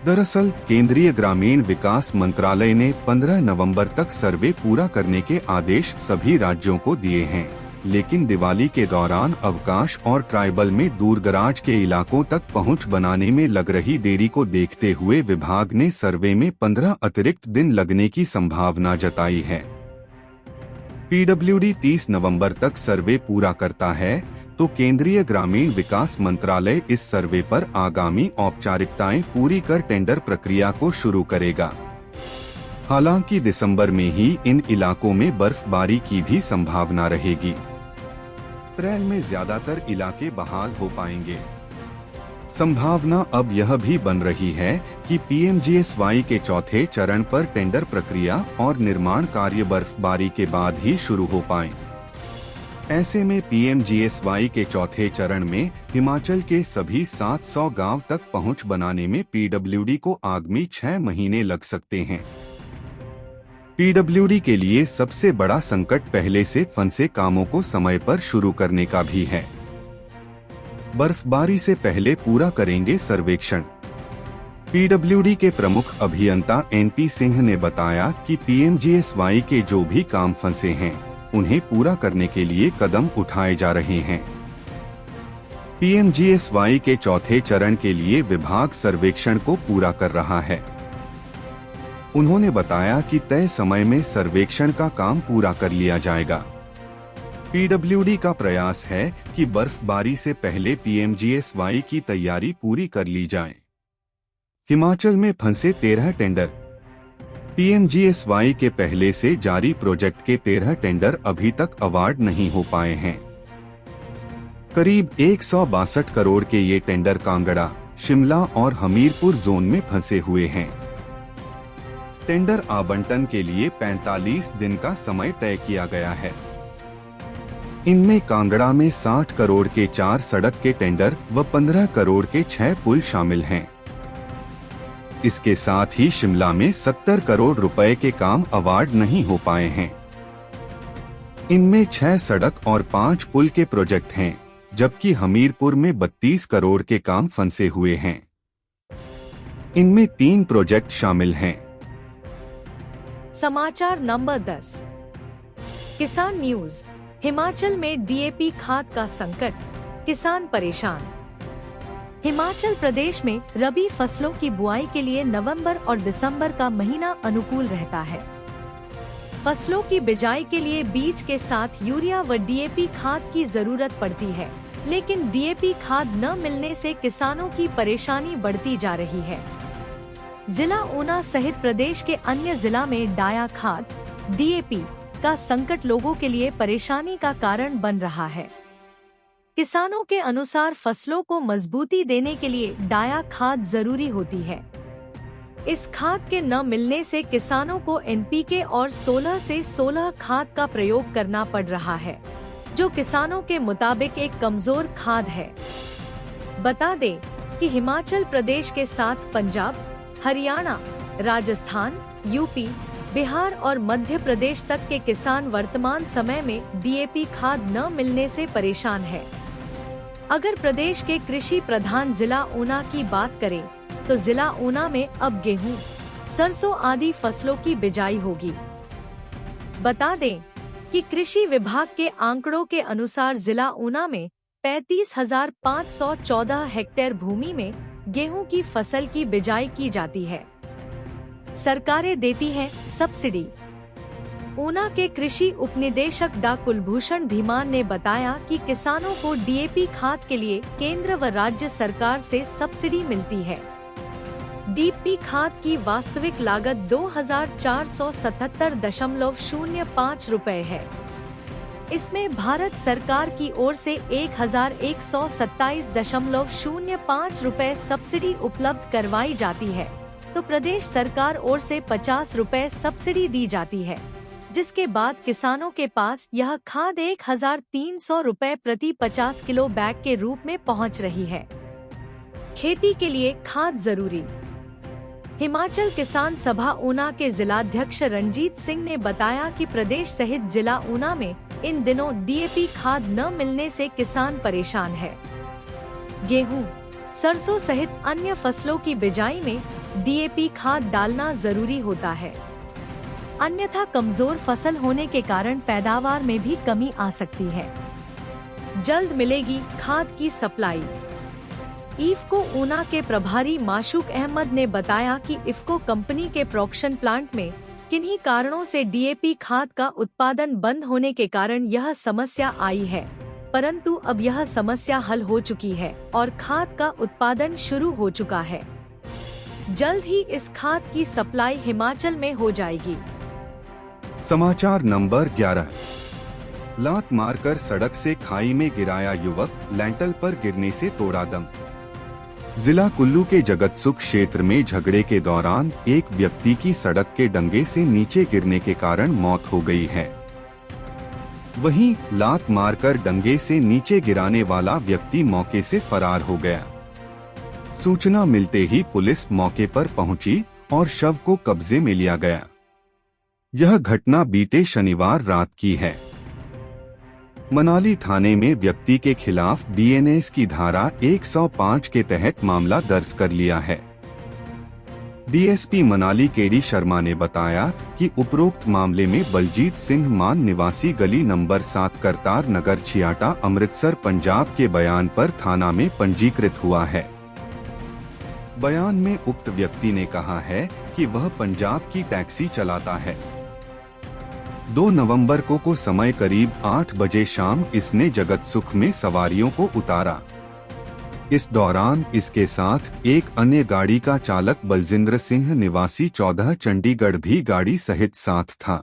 दरअसल केंद्रीय ग्रामीण विकास मंत्रालय ने 15 नवंबर तक सर्वे पूरा करने के आदेश सभी राज्यों को दिए हैं, लेकिन दिवाली के दौरान अवकाश और ट्राइबल में दूरदराज के इलाकों तक पहुंच बनाने में लग रही देरी को देखते हुए विभाग ने सर्वे में 15 अतिरिक्त दिन लगने की संभावना जताई है। पीडब्ल्यूडी 30 नवंबर तक सर्वे पूरा करता है तो केंद्रीय ग्रामीण विकास मंत्रालय इस सर्वे पर आगामी औपचारिकताएं पूरी कर टेंडर प्रक्रिया को शुरू करेगा। हालांकि दिसंबर में ही इन इलाकों में बर्फबारी की भी संभावना रहेगी। अप्रैल में ज्यादातर इलाके बहाल हो पाएंगे। संभावना अब यह भी बन रही है कि पीएमजीएसवाई के चौथे चरण पर टेंडर प्रक्रिया और निर्माण कार्य बर्फबारी के बाद ही शुरू हो पाए। ऐसे में पीएमजीएसवाई के चौथे चरण में हिमाचल के सभी 700 गांव तक पहुंच बनाने में पीडब्ल्यूडी को आगामी 6 महीने लग सकते हैं। पीडब्ल्यूडी के लिए सबसे बड़ा संकट पहले से फंसे कामों को समय पर शुरू करने का भी है। बर्फबारी से पहले पूरा करेंगे सर्वेक्षण। पीडब्ल्यूडी के प्रमुख अभियंता एनपी सिंह ने बताया कि पीएमजीएसवाई के जो भी काम फंसे हैं उन्हें पूरा करने के लिए कदम उठाए जा रहे हैं। पीएमजीएसवाई के चौथे चरण के लिए विभाग सर्वेक्षण को पूरा कर रहा है। उन्होंने बताया कि तय समय में सर्वेक्षण का काम पूरा कर लिया जाएगा। पीडब्ल्यूडी का प्रयास है कि बर्फबारी से पहले पीएमजीएसवाई की तैयारी पूरी कर ली जाए। हिमाचल में फंसे 13 टेंडर। पीएमजीएसवाई के पहले से जारी प्रोजेक्ट के 13 टेंडर अभी तक अवार्ड नहीं हो पाए हैं। करीब 162 करोड़ के ये टेंडर कांगड़ा, शिमला और हमीरपुर जोन में फंसे हुए हैं। टेंडर आवंटन के लिए 45 दिन का समय तय किया गया है। इनमें कांगड़ा में 60 करोड़ के 4 सड़क के टेंडर व 15 करोड़ के 6 पुल शामिल हैं। इसके साथ ही शिमला में 70 करोड़ रुपए के काम अवार्ड नहीं हो पाए हैं। इनमें 6 सड़क और 5 पुल के प्रोजेक्ट हैं, जबकि हमीरपुर में 32 करोड़ के काम फंसे हुए हैं। इनमें 3 प्रोजेक्ट शामिल हैं। समाचार नंबर 10। किसान न्यूज। हिमाचल में डीएपी खाद का संकट, किसान परेशान। हिमाचल प्रदेश में रबी फसलों की बुआई के लिए नवंबर और दिसंबर का महीना अनुकूल रहता है। फसलों की बिजाई के लिए बीज के साथ यूरिया व डीएपी खाद की जरूरत पड़ती है, लेकिन डीएपी खाद न मिलने से किसानों की परेशानी बढ़ती जा रही है। जिला ऊना सहित प्रदेश के अन्य जिला में डाया खाद, डीएपी का संकट लोगों के लिए परेशानी का कारण बन रहा है। किसानों के अनुसार फसलों को मजबूती देने के लिए डाया खाद जरूरी होती है। इस खाद के न मिलने से किसानों को एनपीके और 16 से 16 खाद का प्रयोग करना पड़ रहा है, जो किसानों के मुताबिक एक कमजोर खाद है। बता दें कि हिमाचल प्रदेश के साथ पंजाब, हरियाणा, राजस्थान, यूपी, बिहार और मध्य प्रदेश तक के किसान वर्तमान समय में डीएपी खाद न मिलने से परेशान है। अगर प्रदेश के कृषि प्रधान जिला ऊना की बात करें तो जिला ऊना में अब गेहूं, सरसों आदि फसलों की बिजाई होगी। बता दें कि कृषि विभाग के आंकड़ों के अनुसार जिला ऊना में 35,514 हेक्टेयर भूमि में गेहूं की फसल की बिजाई की जाती है। सरकारें देती हैं सब्सिडी। ऊना के कृषि उपनिदेशक डा कुलभूषण धीमान ने बताया कि किसानों को डीएपी खाद के लिए केंद्र व राज्य सरकार से सब्सिडी मिलती है। डीएपी खाद की वास्तविक लागत 2,477.05 रुपए है। इसमें भारत सरकार की ओर से 1,127.05 रुपए सब्सिडी उपलब्ध करवाई जाती है, तो प्रदेश सरकार ओर से 50 रुपए सब्सिडी दी जाती है, जिसके बाद किसानों के पास यह खाद 1,300 रुपए प्रति 50 किलो बैग के रूप में पहुंच रही है। खेती के लिए खाद जरूरी। हिमाचल किसान सभा ऊना के जिलाध्यक्ष रंजीत सिंह ने बताया कि प्रदेश सहित जिला ऊना में इन दिनों डीएपी खाद न मिलने से किसान परेशान है। गेहूं, सरसों सहित अन्य फसलों की बिजाई में डीएपी खाद डालना जरूरी होता है, अन्यथा कमजोर फसल होने के कारण पैदावार में भी कमी आ सकती है। जल्द मिलेगी खाद की सप्लाई। इफ्को ऊना के प्रभारी माशूक अहमद ने बताया कि इफ्को कंपनी के प्रोडक्शन प्लांट में किन्हीं कारणों से डीएपी खाद का उत्पादन बंद होने के कारण यह समस्या आई है, परंतु अब यह समस्या हल हो चुकी है और खाद का उत्पादन शुरू हो चुका है। जल्द ही इस खाद की सप्लाई हिमाचल में हो जाएगी। समाचार नंबर 11। लात मारकर सड़क से खाई में गिराया युवक, लैंटल पर गिरने से तोड़ा दम। जिला कुल्लू के जगतसुख क्षेत्र में झगड़े के दौरान एक व्यक्ति की सड़क के डंगे से नीचे गिरने के कारण मौत हो गई है। वहीं लात मारकर डंगे से नीचे गिराने वाला व्यक्ति मौके से फरार हो गया। सूचना मिलते ही पुलिस मौके पर पहुंची और शव को कब्जे में लिया गया। यह घटना बीते शनिवार रात की है। मनाली थाने में व्यक्ति के खिलाफ बीएनएस की धारा 105 के तहत मामला दर्ज कर लिया है। डीएसपी मनाली केडी शर्मा ने बताया कि उपरोक्त मामले में बलजीत सिंह मान निवासी गली नंबर 7 करतार नगर छियाटा अमृतसर पंजाब के बयान पर थाना में पंजीकृत हुआ है। बयान में उक्त व्यक्ति ने कहा है कि वह पंजाब की टैक्सी चलाता है। 2 नवंबर को समय करीब 8 बजे शाम इसने जगतसुख में सवारियों को उतारा। इस दौरान इसके साथ एक अन्य गाड़ी का चालक बलजिंद्र सिंह निवासी 14 चंडीगढ़ भी गाड़ी सहित साथ था।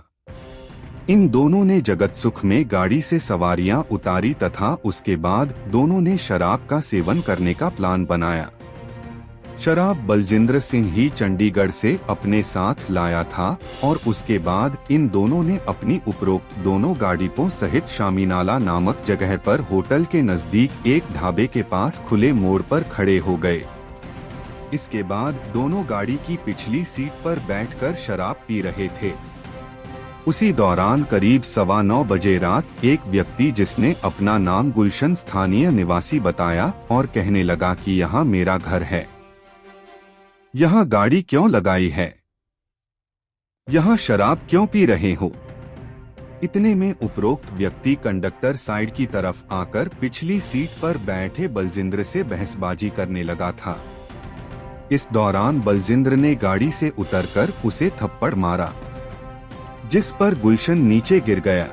इन दोनों ने जगतसुख में गाड़ी से सवारियां उतारी तथा उसके बाद दोनों ने शराब का सेवन करने का प्लान बनाया। शराब बलजिंद्र सिंह ही चंडीगढ़ से अपने साथ लाया था और उसके बाद इन दोनों ने अपनी उपरोक्त दोनों गाड़ियों सहित शामीनाला नामक जगह पर होटल के नजदीक एक ढाबे के पास खुले मोड़ पर खड़े हो गए। इसके बाद दोनों गाड़ी की पिछली सीट पर बैठकर शराब पी रहे थे। उसी दौरान करीब 9:15 बजे रात एक व्यक्ति जिसने अपना नाम गुलशन स्थानीय निवासी बताया और कहने लगा कि यहाँ मेरा घर है, यहाँ गाड़ी क्यों लगाई है, यहाँ शराब क्यों पी रहे हो। इतने में उपरोक्त व्यक्ति कंडक्टर साइड की तरफ आकर पिछली सीट पर बैठे बलजिंद्र से बहसबाजी करने लगा था। इस दौरान बलजिंद्र ने गाड़ी से उतरकर उसे थप्पड़ मारा, जिस पर गुलशन नीचे गिर गया।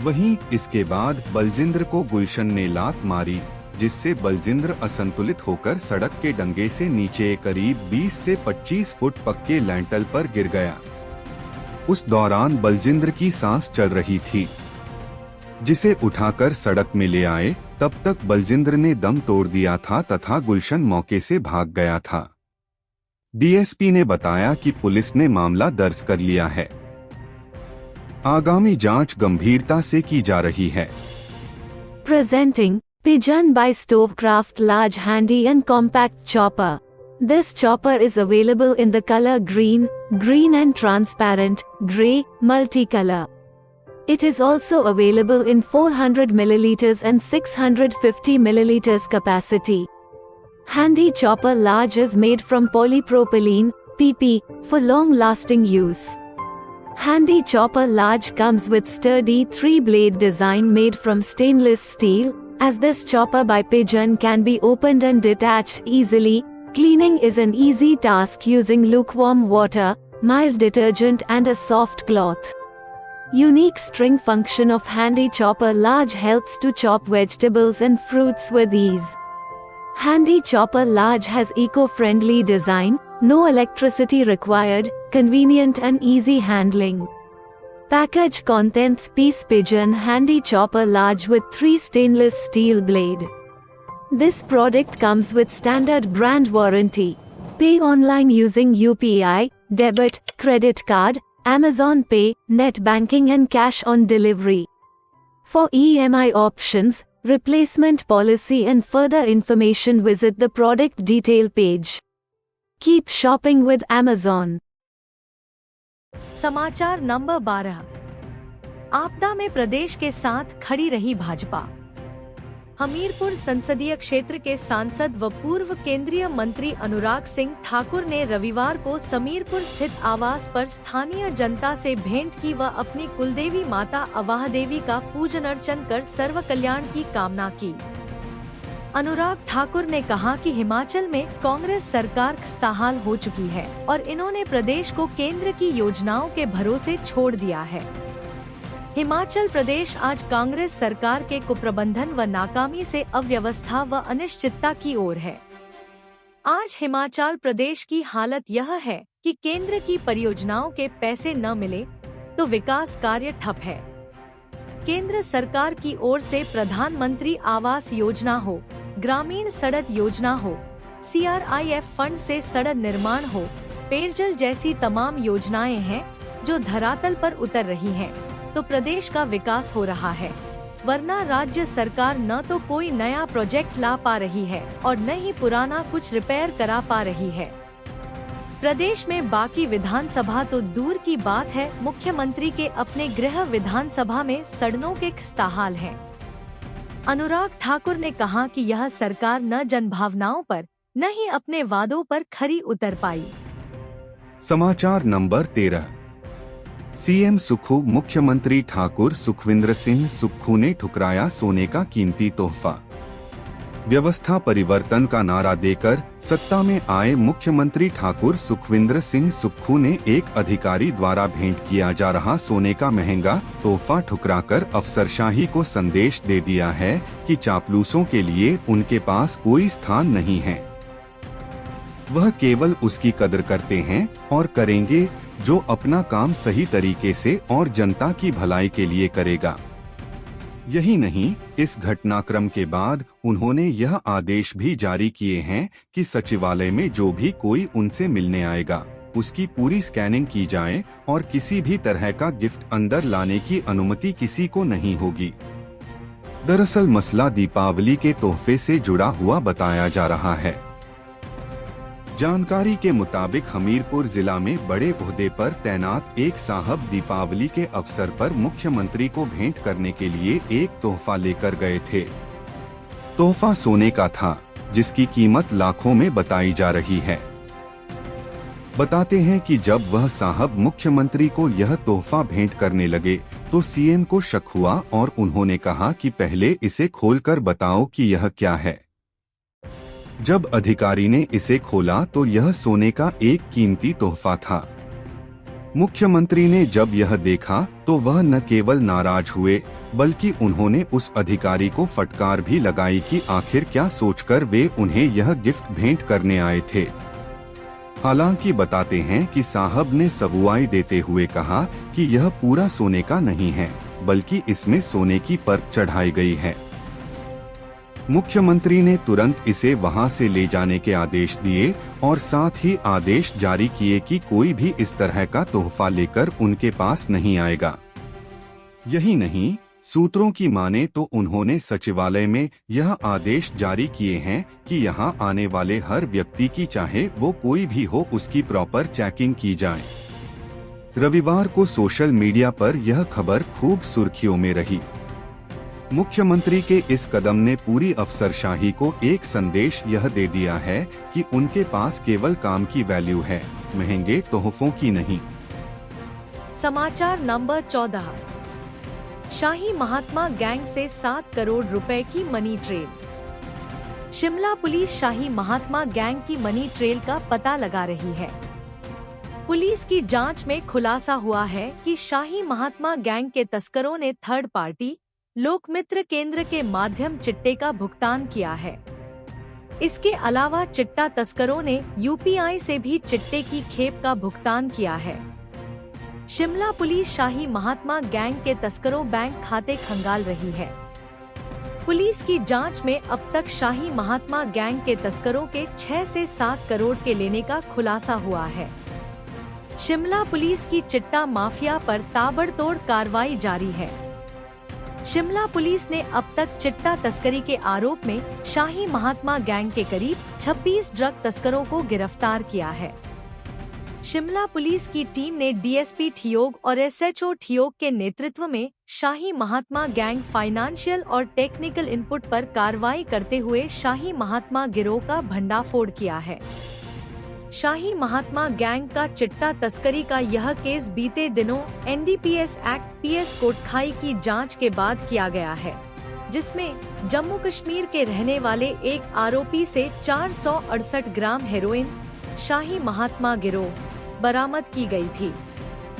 वहीं इसके बाद बलजिंद्र को गुलशन ने लात मारी, जिससे बलजिंद्र असंतुलित होकर सड़क के डंगे से नीचे करीब 20 से 25 फुट पक्के लैंटल पर गिर गया। उस दौरान बलजिंद्र की सांस चल रही थी, जिसे उठाकर सड़क में ले आए। तब तक बलजिंद्र ने दम तोड़ दिया था तथा गुलशन मौके से भाग गया था। डीएसपी ने बताया कि पुलिस ने मामला दर्ज कर लिया है। आगामी जांच गंभीरता से की जा रही है। Presenting Pigeon by Stovecraft Large Handy and Compact Chopper. This chopper is available in the color green, green and transparent, grey, multicolor. It is also available in 400 ml and 650 ml capacity. Handy Chopper Large is made from polypropylene, PP, for long-lasting use. Handy Chopper Large comes with sturdy 3-blade design made from stainless steel. As this chopper by Pigeon can be opened and detached easily, cleaning is an easy task using lukewarm water, mild detergent and a soft cloth. Unique string function of Handy Chopper Large helps to chop vegetables and fruits with ease. Handy Chopper Large has eco-friendly design, no electricity required, convenient and easy handling. Package contents piece Pigeon Handy Chopper Large with 3 stainless steel blade. This product comes with standard brand warranty. Pay online using UPI, debit, credit card, Amazon Pay, net banking and cash on delivery. For EMI options, replacement policy and further information visit the product detail page. Keep shopping with Amazon. समाचार number 12। आपदा में प्रदेश के साथ खड़ी रही भाजपा। हमीरपुर संसदीय क्षेत्र के सांसद व पूर्व केंद्रीय मंत्री अनुराग सिंह ठाकुर ने रविवार को समीरपुर स्थित आवास पर स्थानीय जनता से भेंट की व अपनी कुलदेवी माता अवाह देवी का पूजन अर्चन कर सर्व कल्याण की कामना की। अनुराग ठाकुर ने कहा कि हिमाचल में कांग्रेस सरकार खस्ताहाल हो चुकी है और इन्होंने प्रदेश को केंद्र की योजनाओं के भरोसे छोड़ दिया है। हिमाचल प्रदेश आज कांग्रेस सरकार के कुप्रबंधन व नाकामी से अव्यवस्था व अनिश्चितता की ओर है। आज हिमाचल प्रदेश की हालत यह है कि केंद्र की परियोजनाओं के पैसे न मिले तो विकास कार्य ठप है। केंद्र सरकार की ओर से प्रधानमंत्री आवास योजना हो, ग्रामीण सड़क योजना हो, CRIF फंड से सड़क निर्माण हो, पेयजल जैसी तमाम योजनाएं हैं जो धरातल पर उतर रही हैं, तो प्रदेश का विकास हो रहा है। वरना राज्य सरकार न तो कोई नया प्रोजेक्ट ला पा रही है और न ही पुराना कुछ रिपेयर करा पा रही है। प्रदेश में बाकी विधानसभा तो दूर की बात है, मुख्यमंत्री के अपने गृह विधानसभा में सड़कों के खस्ताहाल हैं। अनुराग ठाकुर ने कहा कि यह सरकार न जनभावनाओं पर न ही अपने वादों पर खरी उतर पाई। समाचार नंबर 13। सीएम सुक्खू मुख्यमंत्री ठाकुर सुखविंदर सिंह सुक्खू ने ठुकराया सोने का कीमती तोहफा। व्यवस्था परिवर्तन का नारा देकर सत्ता में आए मुख्यमंत्री ठाकुर सुखविंदर सिंह सुक्खू ने एक अधिकारी द्वारा भेंट किया जा रहा सोने का महंगा तोहफा ठुकराकर अफसरशाही को संदेश दे दिया है कि चापलूसों के लिए उनके पास कोई स्थान नहीं है। वह केवल उसकी कदर करते हैं और करेंगे जो अपना काम सही तरीके से और जनता की भलाई के लिए करेगा। यही नहीं, इस घटनाक्रम के बाद उन्होंने यह आदेश भी जारी किए हैं कि सचिवालय में जो भी कोई उनसे मिलने आएगा उसकी पूरी स्कैनिंग की जाए और किसी भी तरह का गिफ्ट अंदर लाने की अनुमति किसी को नहीं होगी। दरअसल मसला दीपावली के तोहफे से जुड़ा हुआ बताया जा रहा है। जानकारी के मुताबिक हमीरपुर जिला में बड़े ओहदे पर तैनात एक साहब दीपावली के अवसर पर मुख्यमंत्री को भेंट करने के लिए एक तोहफा लेकर गए थे। तोहफा सोने का था जिसकी कीमत लाखों में बताई जा रही है। बताते हैं कि जब वह साहब मुख्यमंत्री को यह तोहफा भेंट करने लगे तो सीएम को शक हुआ और उन्होंने कहा कि पहले इसे खोलकर बताओ कि यह क्या है। जब अधिकारी ने इसे खोला तो यह सोने का एक कीमती तोहफा था। मुख्यमंत्री ने जब यह देखा तो वह न केवल नाराज हुए बल्कि उन्होंने उस अधिकारी को फटकार भी लगाई कि आखिर क्या सोचकर वे उन्हें यह गिफ्ट भेंट करने आए थे। हालांकि बताते हैं कि साहब ने सबुआई देते हुए कहा कि यह पूरा सोने का नहीं है बल्कि इसमें सोने की परत चढ़ाई गई है। मुख्यमंत्री ने तुरंत इसे वहां से ले जाने के आदेश दिए और साथ ही आदेश जारी किए कि कोई भी इस तरह का तोहफा लेकर उनके पास नहीं आएगा। यही नहीं, सूत्रों की माने तो उन्होंने सचिवालय में यह आदेश जारी किए हैं कि यहां आने वाले हर व्यक्ति की, चाहे वो कोई भी हो, उसकी प्रॉपर चेकिंग की जाए। रविवार को सोशल मीडिया पर यह खबर खूब सुर्खियों में रही। मुख्यमंत्री के इस कदम ने पूरी अफसरशाही को एक संदेश यह दे दिया है कि उनके पास केवल काम की वैल्यू है, महंगे तोहफों की नहीं। समाचार नंबर 14। शाही महात्मा गैंग से 7 करोड़ रुपए की मनी ट्रेल। शिमला पुलिस शाही महात्मा गैंग की मनी ट्रेल का पता लगा रही है। पुलिस की जांच में खुलासा हुआ है कि शाही महात्मा गैंग के तस्करों ने थर्ड पार्टी लोकमित्र केंद्र के माध्यम चिट्टे का भुगतान किया है। इसके अलावा चिट्टा तस्करों ने यूपीआई से भी चिट्टे की खेप का भुगतान किया है। शिमला पुलिस शाही महात्मा गैंग के तस्करों बैंक खाते खंगाल रही है। पुलिस की जांच में अब तक शाही महात्मा गैंग के तस्करों के 6 से 7 करोड़ के लेने का खुलासा हुआ है। शिमला पुलिस की चिट्टा माफिया पर ताबड़तोड़ कार्रवाई जारी है। शिमला पुलिस ने अब तक चिट्टा तस्करी के आरोप में शाही महात्मा गैंग के करीब 26 ड्रग तस्करों को गिरफ्तार किया है। शिमला पुलिस की टीम ने डीएसपी ठियोग और एसएचओ ठियोग के नेतृत्व में शाही महात्मा गैंग फाइनेंशियल और टेक्निकल इनपुट पर कार्रवाई करते हुए शाही महात्मा गिरोह का भंडाफोड़ किया है। शाही महात्मा गैंग का चिट्टा तस्करी का यह केस बीते दिनों एनडीपीएस एक्ट पीएस कोटखाई की जांच के बाद किया गया है, जिसमें जम्मू कश्मीर के रहने वाले एक आरोपी से 468 ग्राम हेरोइन शाही महात्मा गिरोह बरामद की गई थी,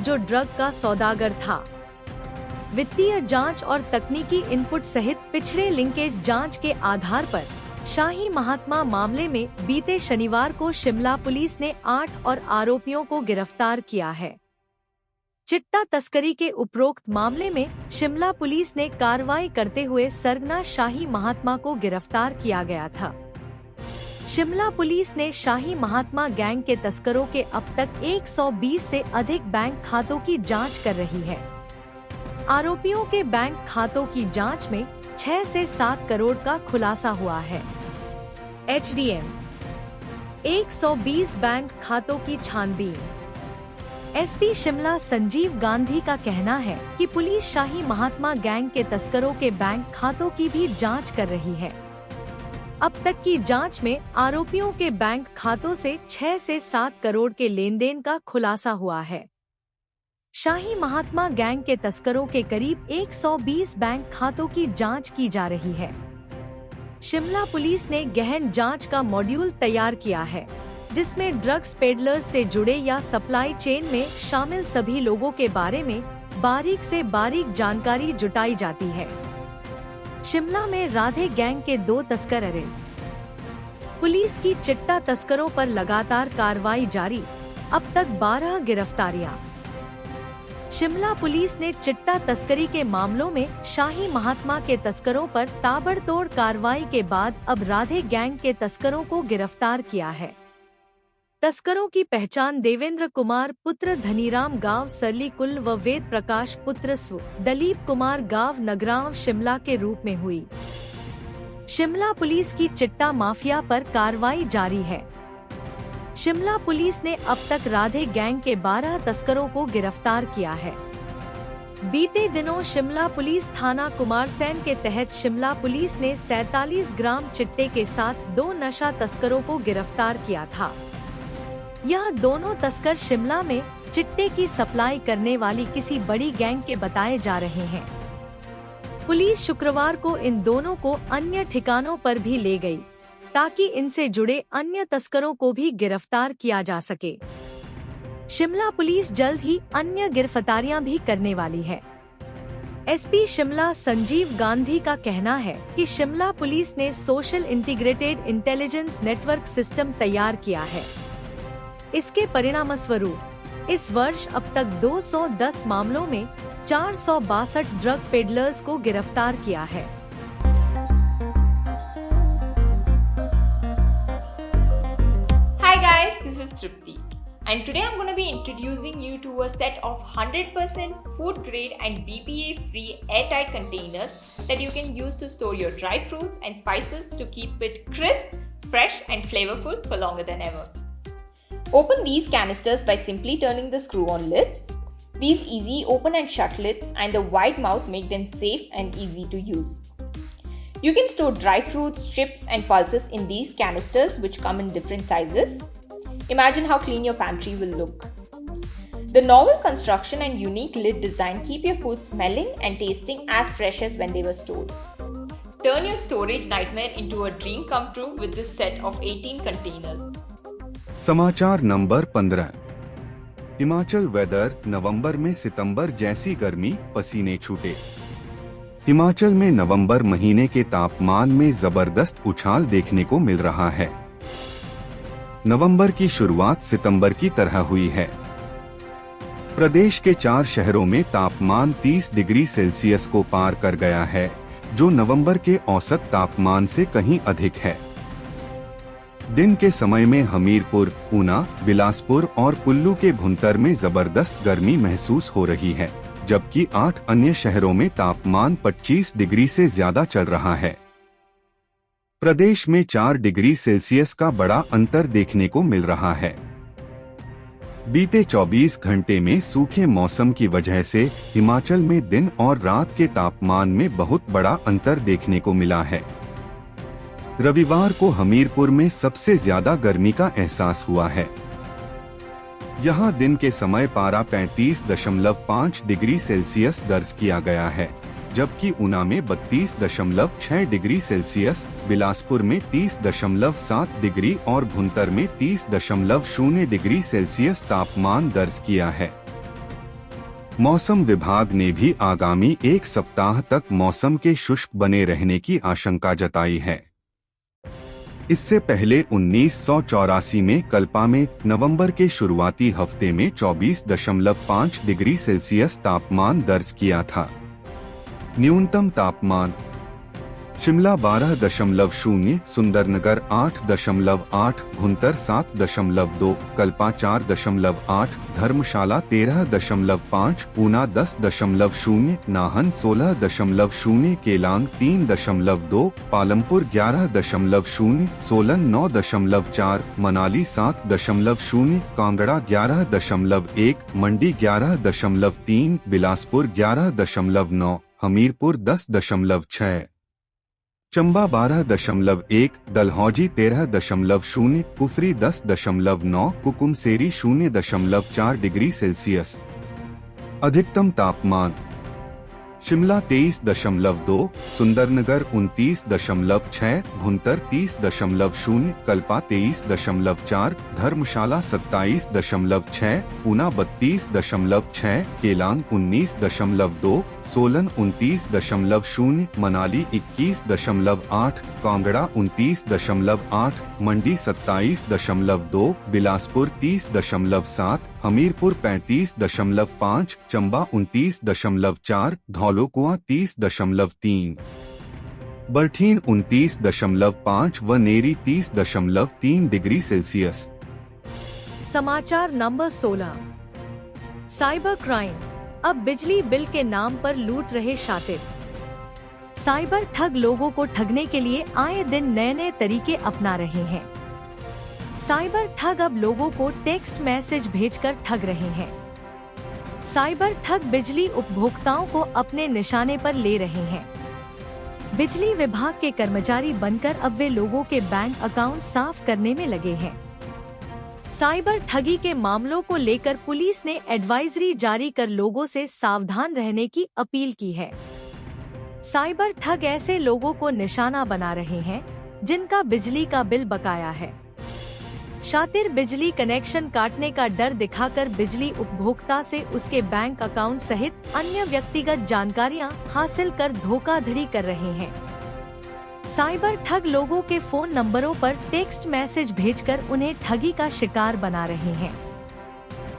जो ड्रग का सौदागर था। वित्तीय जांच और तकनीकी इनपुट सहित पिछड़े लिंकेज जांच के आधार पर शाही महात्मा मामले में बीते शनिवार को शिमला पुलिस ने 8 और आरोपियों को गिरफ्तार किया है। चिट्टा तस्करी के उपरोक्त मामले में शिमला पुलिस ने कार्रवाई करते हुए सरगना शाही महात्मा को गिरफ्तार किया गया था। शिमला पुलिस ने शाही महात्मा गैंग के तस्करों के अब तक 120 से अधिक बैंक खातों की जांच कर रही है। आरोपियों के बैंक खातों की जांच में 6 से 7 करोड़ का खुलासा हुआ है। HDM 120 बैंक खातों की छानबीन। SP शिमला संजीव गांधी का कहना है कि पुलिस शाही महात्मा गैंग के तस्करों के बैंक खातों की भी जांच कर रही है। अब तक की जांच में आरोपियों के बैंक खातों से 6 से 7 करोड़ के लेन देन का खुलासा हुआ है। शाही महात्मा गैंग के तस्करों के करीब 120 बैंक खातों की जांच की जा रही है। शिमला पुलिस ने गहन जांच का मॉड्यूल तैयार किया है, जिसमें ड्रग्स पेडलर्स से जुड़े या सप्लाई चेन में शामिल सभी लोगों के बारे में बारीक से बारीक जानकारी जुटाई जाती है। शिमला में राधे गैंग के 2 तस्कर अरेस्ट। पुलिस की चिट्टा तस्करों पर लगातार कार्रवाई जारी, अब तक 12 गिरफ्तारियां। शिमला पुलिस ने चिट्टा तस्करी के मामलों में शाही महात्मा के तस्करों पर ताबड़तोड़ कार्रवाई के बाद अब राधे गैंग के तस्करों को गिरफ्तार किया है। तस्करों की पहचान देवेंद्र कुमार पुत्र धनीराम गांव सरली कुल व वेद प्रकाश पुत्र स्व दलीप कुमार गांव नगरांव शिमला के रूप में हुई। शिमला पुलिस की चिट्टा माफिया पर कार्रवाई जारी है। शिमला पुलिस ने अब तक राधे गैंग के 12 तस्करों को गिरफ्तार किया है। बीते दिनों शिमला पुलिस थाना कुमारसैन के तहत शिमला पुलिस ने 47 ग्राम चिट्टे के साथ 2 नशा तस्करों को गिरफ्तार किया था। यह दोनों तस्कर शिमला में चिट्टे की सप्लाई करने वाली किसी बड़ी गैंग के बताए जा रहे हैं। पुलिस शुक्रवार को इन दोनों को अन्य ठिकानों पर भी ले गई, ताकि इनसे जुड़े अन्य तस्करों को भी गिरफ्तार किया जा सके। शिमला पुलिस जल्द ही अन्य गिरफ्तारियां भी करने वाली है। SP शिमला संजीव गांधी का कहना है कि शिमला पुलिस ने social integrated intelligence network system तैयार किया है। इसके परिणामस्वरूप इस वर्ष अब तक 210 मामलों में 462 ड्रग पेडलर्स को गिरफ्तार किया है। Hi guys, this is Tripti and today I'm going to be introducing you to a set of 100% food grade and BPA free airtight containers that you can use to store your dry fruits and spices to keep it crisp, fresh and flavorful for longer than ever. Open these canisters by simply turning the screw-on lids. These easy open and shut lids and the wide mouth make them safe and easy to use. You can store dry fruits, chips and pulses in these canisters which come in different sizes. Imagine how clean your pantry will look. The novel construction and unique lid design keep your food smelling and tasting as fresh as when they were stored. Turn your storage nightmare into a dream come true with this set of 18 containers. समाचार number 15। Himachal weather, नवंबर में सितंबर जैसी गर्मी, पसीने छूटे। हिमाचल में नवंबर महीने के तापमान में जबरदस्त उछाल देखने को मिल रहा है। नवंबर की शुरुआत सितंबर की तरह हुई है। प्रदेश के 4 शहरों में तापमान 30 डिग्री सेल्सियस को पार कर गया है, जो नवंबर के औसत तापमान से कहीं अधिक है। दिन के समय में हमीरपुर, ऊना, बिलासपुर और कुल्लू के भुंतर में जबरदस्त गर्मी महसूस हो रही है, जबकि 8 अन्य शहरों में तापमान 25 डिग्री से ज्यादा चल रहा है। प्रदेश में 4 डिग्री सेल्सियस का बड़ा अंतर देखने को मिल रहा है। बीते 24 घंटे में सूखे मौसम की वजह से हिमाचल में दिन और रात के तापमान में बहुत बड़ा अंतर देखने को मिला है। रविवार को हमीरपुर में सबसे ज्यादा गर्मी का एहसास हुआ है। यहां दिन के समय पारा 35.5 डिग्री सेल्सियस दर्ज किया गया है, जबकि ऊना में 32.6 डिग्री सेल्सियस, बिलासपुर में 30.7 डिग्री और भुंतर में 30.0 डिग्री सेल्सियस तापमान दर्ज किया है। मौसम विभाग ने भी आगामी 1 सप्ताह तक मौसम के शुष्क बने रहने की आशंका जताई है। इससे पहले 1984 में कल्पा में नवंबर के शुरुआती हफ्ते में 24.5 डिग्री सेल्सियस तापमान दर्ज किया था। न्यूनतम तापमान शिमला 12.0, सुंदरनगर 8.8, भुंतर 7.2, कल्पा 4.8, धर्मशाला 13.5, ऊना 10.0, नाहन 16.0, केलांग 3.2, पालमपुर 11.0, सोलन 9.4, मनाली 7.0, कांगड़ा 11.1, मंडी 11.3, बिलासपुर 11.9, हमीरपुर 10.6, चंबा 12.1, डलहौजी 13.0, कुफरी 10.9, कुकुमसेरी 0.4 डिग्री सेल्सियस। अधिकतम तापमान शिमला 23.2, सुंदरनगर 29.6, भुंतर 30.0, कल्पा 23.4, धर्मशाला 27.6, ऊना 32.6, केलांग 19.2, सोलन 29.0, मनाली 21.8, कांगड़ा 29.8, मंडी 27.2, बिलासपुर 30.7, हमीरपुर 35.5, चंबा 29.4, धौलोकुआं 30.3, बरठीन 29.5 व नेरी 30.3 डिग्री सेल्सियस। समाचार नंबर 16। साइबर क्राइम, अब बिजली बिल के नाम पर लूट रहे शातिर। साइबर ठग लोगों को ठगने के लिए आए दिन नए नए तरीके अपना रहे हैं। साइबर ठग अब लोगों को टेक्स्ट मैसेज भेजकर ठग रहे हैं। साइबर ठग बिजली उपभोक्ताओं को अपने निशाने पर ले रहे हैं। बिजली विभाग के कर्मचारी बनकर अब वे लोगों के बैंक अकाउंट साफ करने में लगे हैं। साइबर ठगी के मामलों को लेकर पुलिस ने एडवाइजरी जारी कर लोगों से सावधान रहने की अपील की है। साइबर ठग ऐसे लोगों को निशाना बना रहे हैं जिनका बिजली का बिल बकाया है। शातिर बिजली कनेक्शन काटने का डर दिखाकर बिजली उपभोक्ता से उसके बैंक अकाउंट सहित अन्य व्यक्तिगत जानकारियां हासिल कर धोखाधड़ी कर रहे हैं। साइबर ठग लोगों के फोन नंबरों पर टेक्स्ट मैसेज भेजकर उन्हें ठगी का शिकार बना रहे हैं।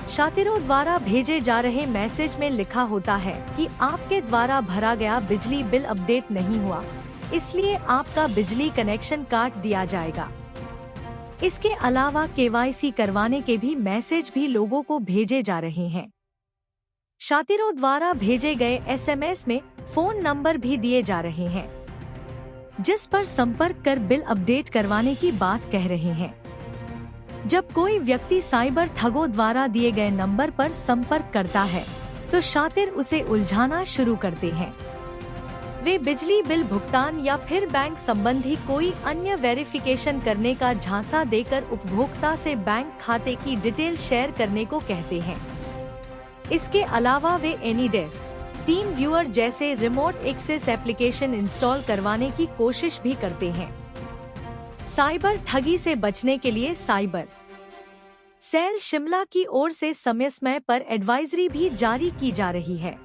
शातिरों द्वारा भेजे जा रहे मैसेज में लिखा होता है कि आपके द्वारा भरा गया बिजली बिल अपडेट नहीं हुआ, इसलिए आपका बिजली कनेक्शन काट दिया जाएगा। इसके अलावा KYC करवाने के भी मैसेज भी लोगों को भेजे जा रहे हैं। शातिरों द्वारा भेजे गए SMS में फोन नंबर भी दिए जा रहे हैं जिस पर संपर्क कर बिल अपडेट करवाने की बात कह रहे हैं। जब कोई व्यक्ति साइबर ठगों द्वारा दिए गए नंबर पर संपर्क करता है तो शातिर उसे उलझाना शुरू करते हैं। वे बिजली बिल भुगतान या फिर बैंक संबंधी कोई अन्य वेरिफिकेशन करने का झांसा देकर उपभोक्ता से बैंक खाते की डिटेल शेयर करने को कहते हैं। इसके अलावा वे एनीडेस्क, टीम व्यूअर जैसे रिमोट एक्सेस एप्लीकेशन इंस्टॉल करवाने की कोशिश भी करते हैं। साइबर ठगी से बचने के लिए साइबर सेल शिमला की ओर से समय समय पर एडवाइजरी भी जारी की जा रही है।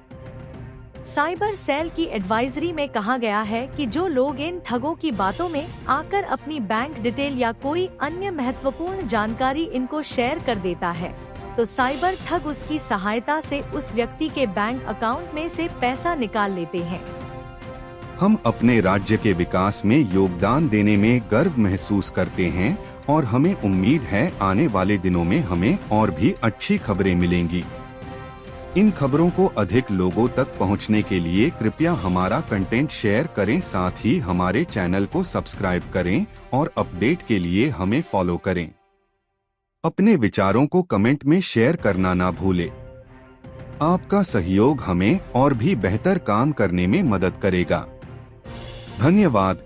साइबर सेल की एडवाइजरी में कहा गया है कि जो लोग इन ठगों की बातों में आकर अपनी बैंक डिटेल या कोई अन्य महत्वपूर्ण जानकारी इनको शेयर कर देता है तो साइबर ठग उसकी सहायता से उस व्यक्ति के बैंक अकाउंट में से पैसा निकाल लेते हैं। हम अपने राज्य के विकास में योगदान देने में गर्व महसूस करते हैं और हमें उम्मीद है आने वाले दिनों में हमें और भी अच्छी खबरें मिलेंगी। इन खबरों को अधिक लोगों तक पहुंचने के लिए कृपया हमारा कंटेंट शेयर करें, साथ ही हमारे चैनल को सब्सक्राइब करें और अपडेट के लिए हमें फॉलो करें। अपने विचारों को कमेंट में शेयर करना ना भूलें। आपका सहयोग हमें और भी बेहतर काम करने में मदद करेगा। धन्यवाद।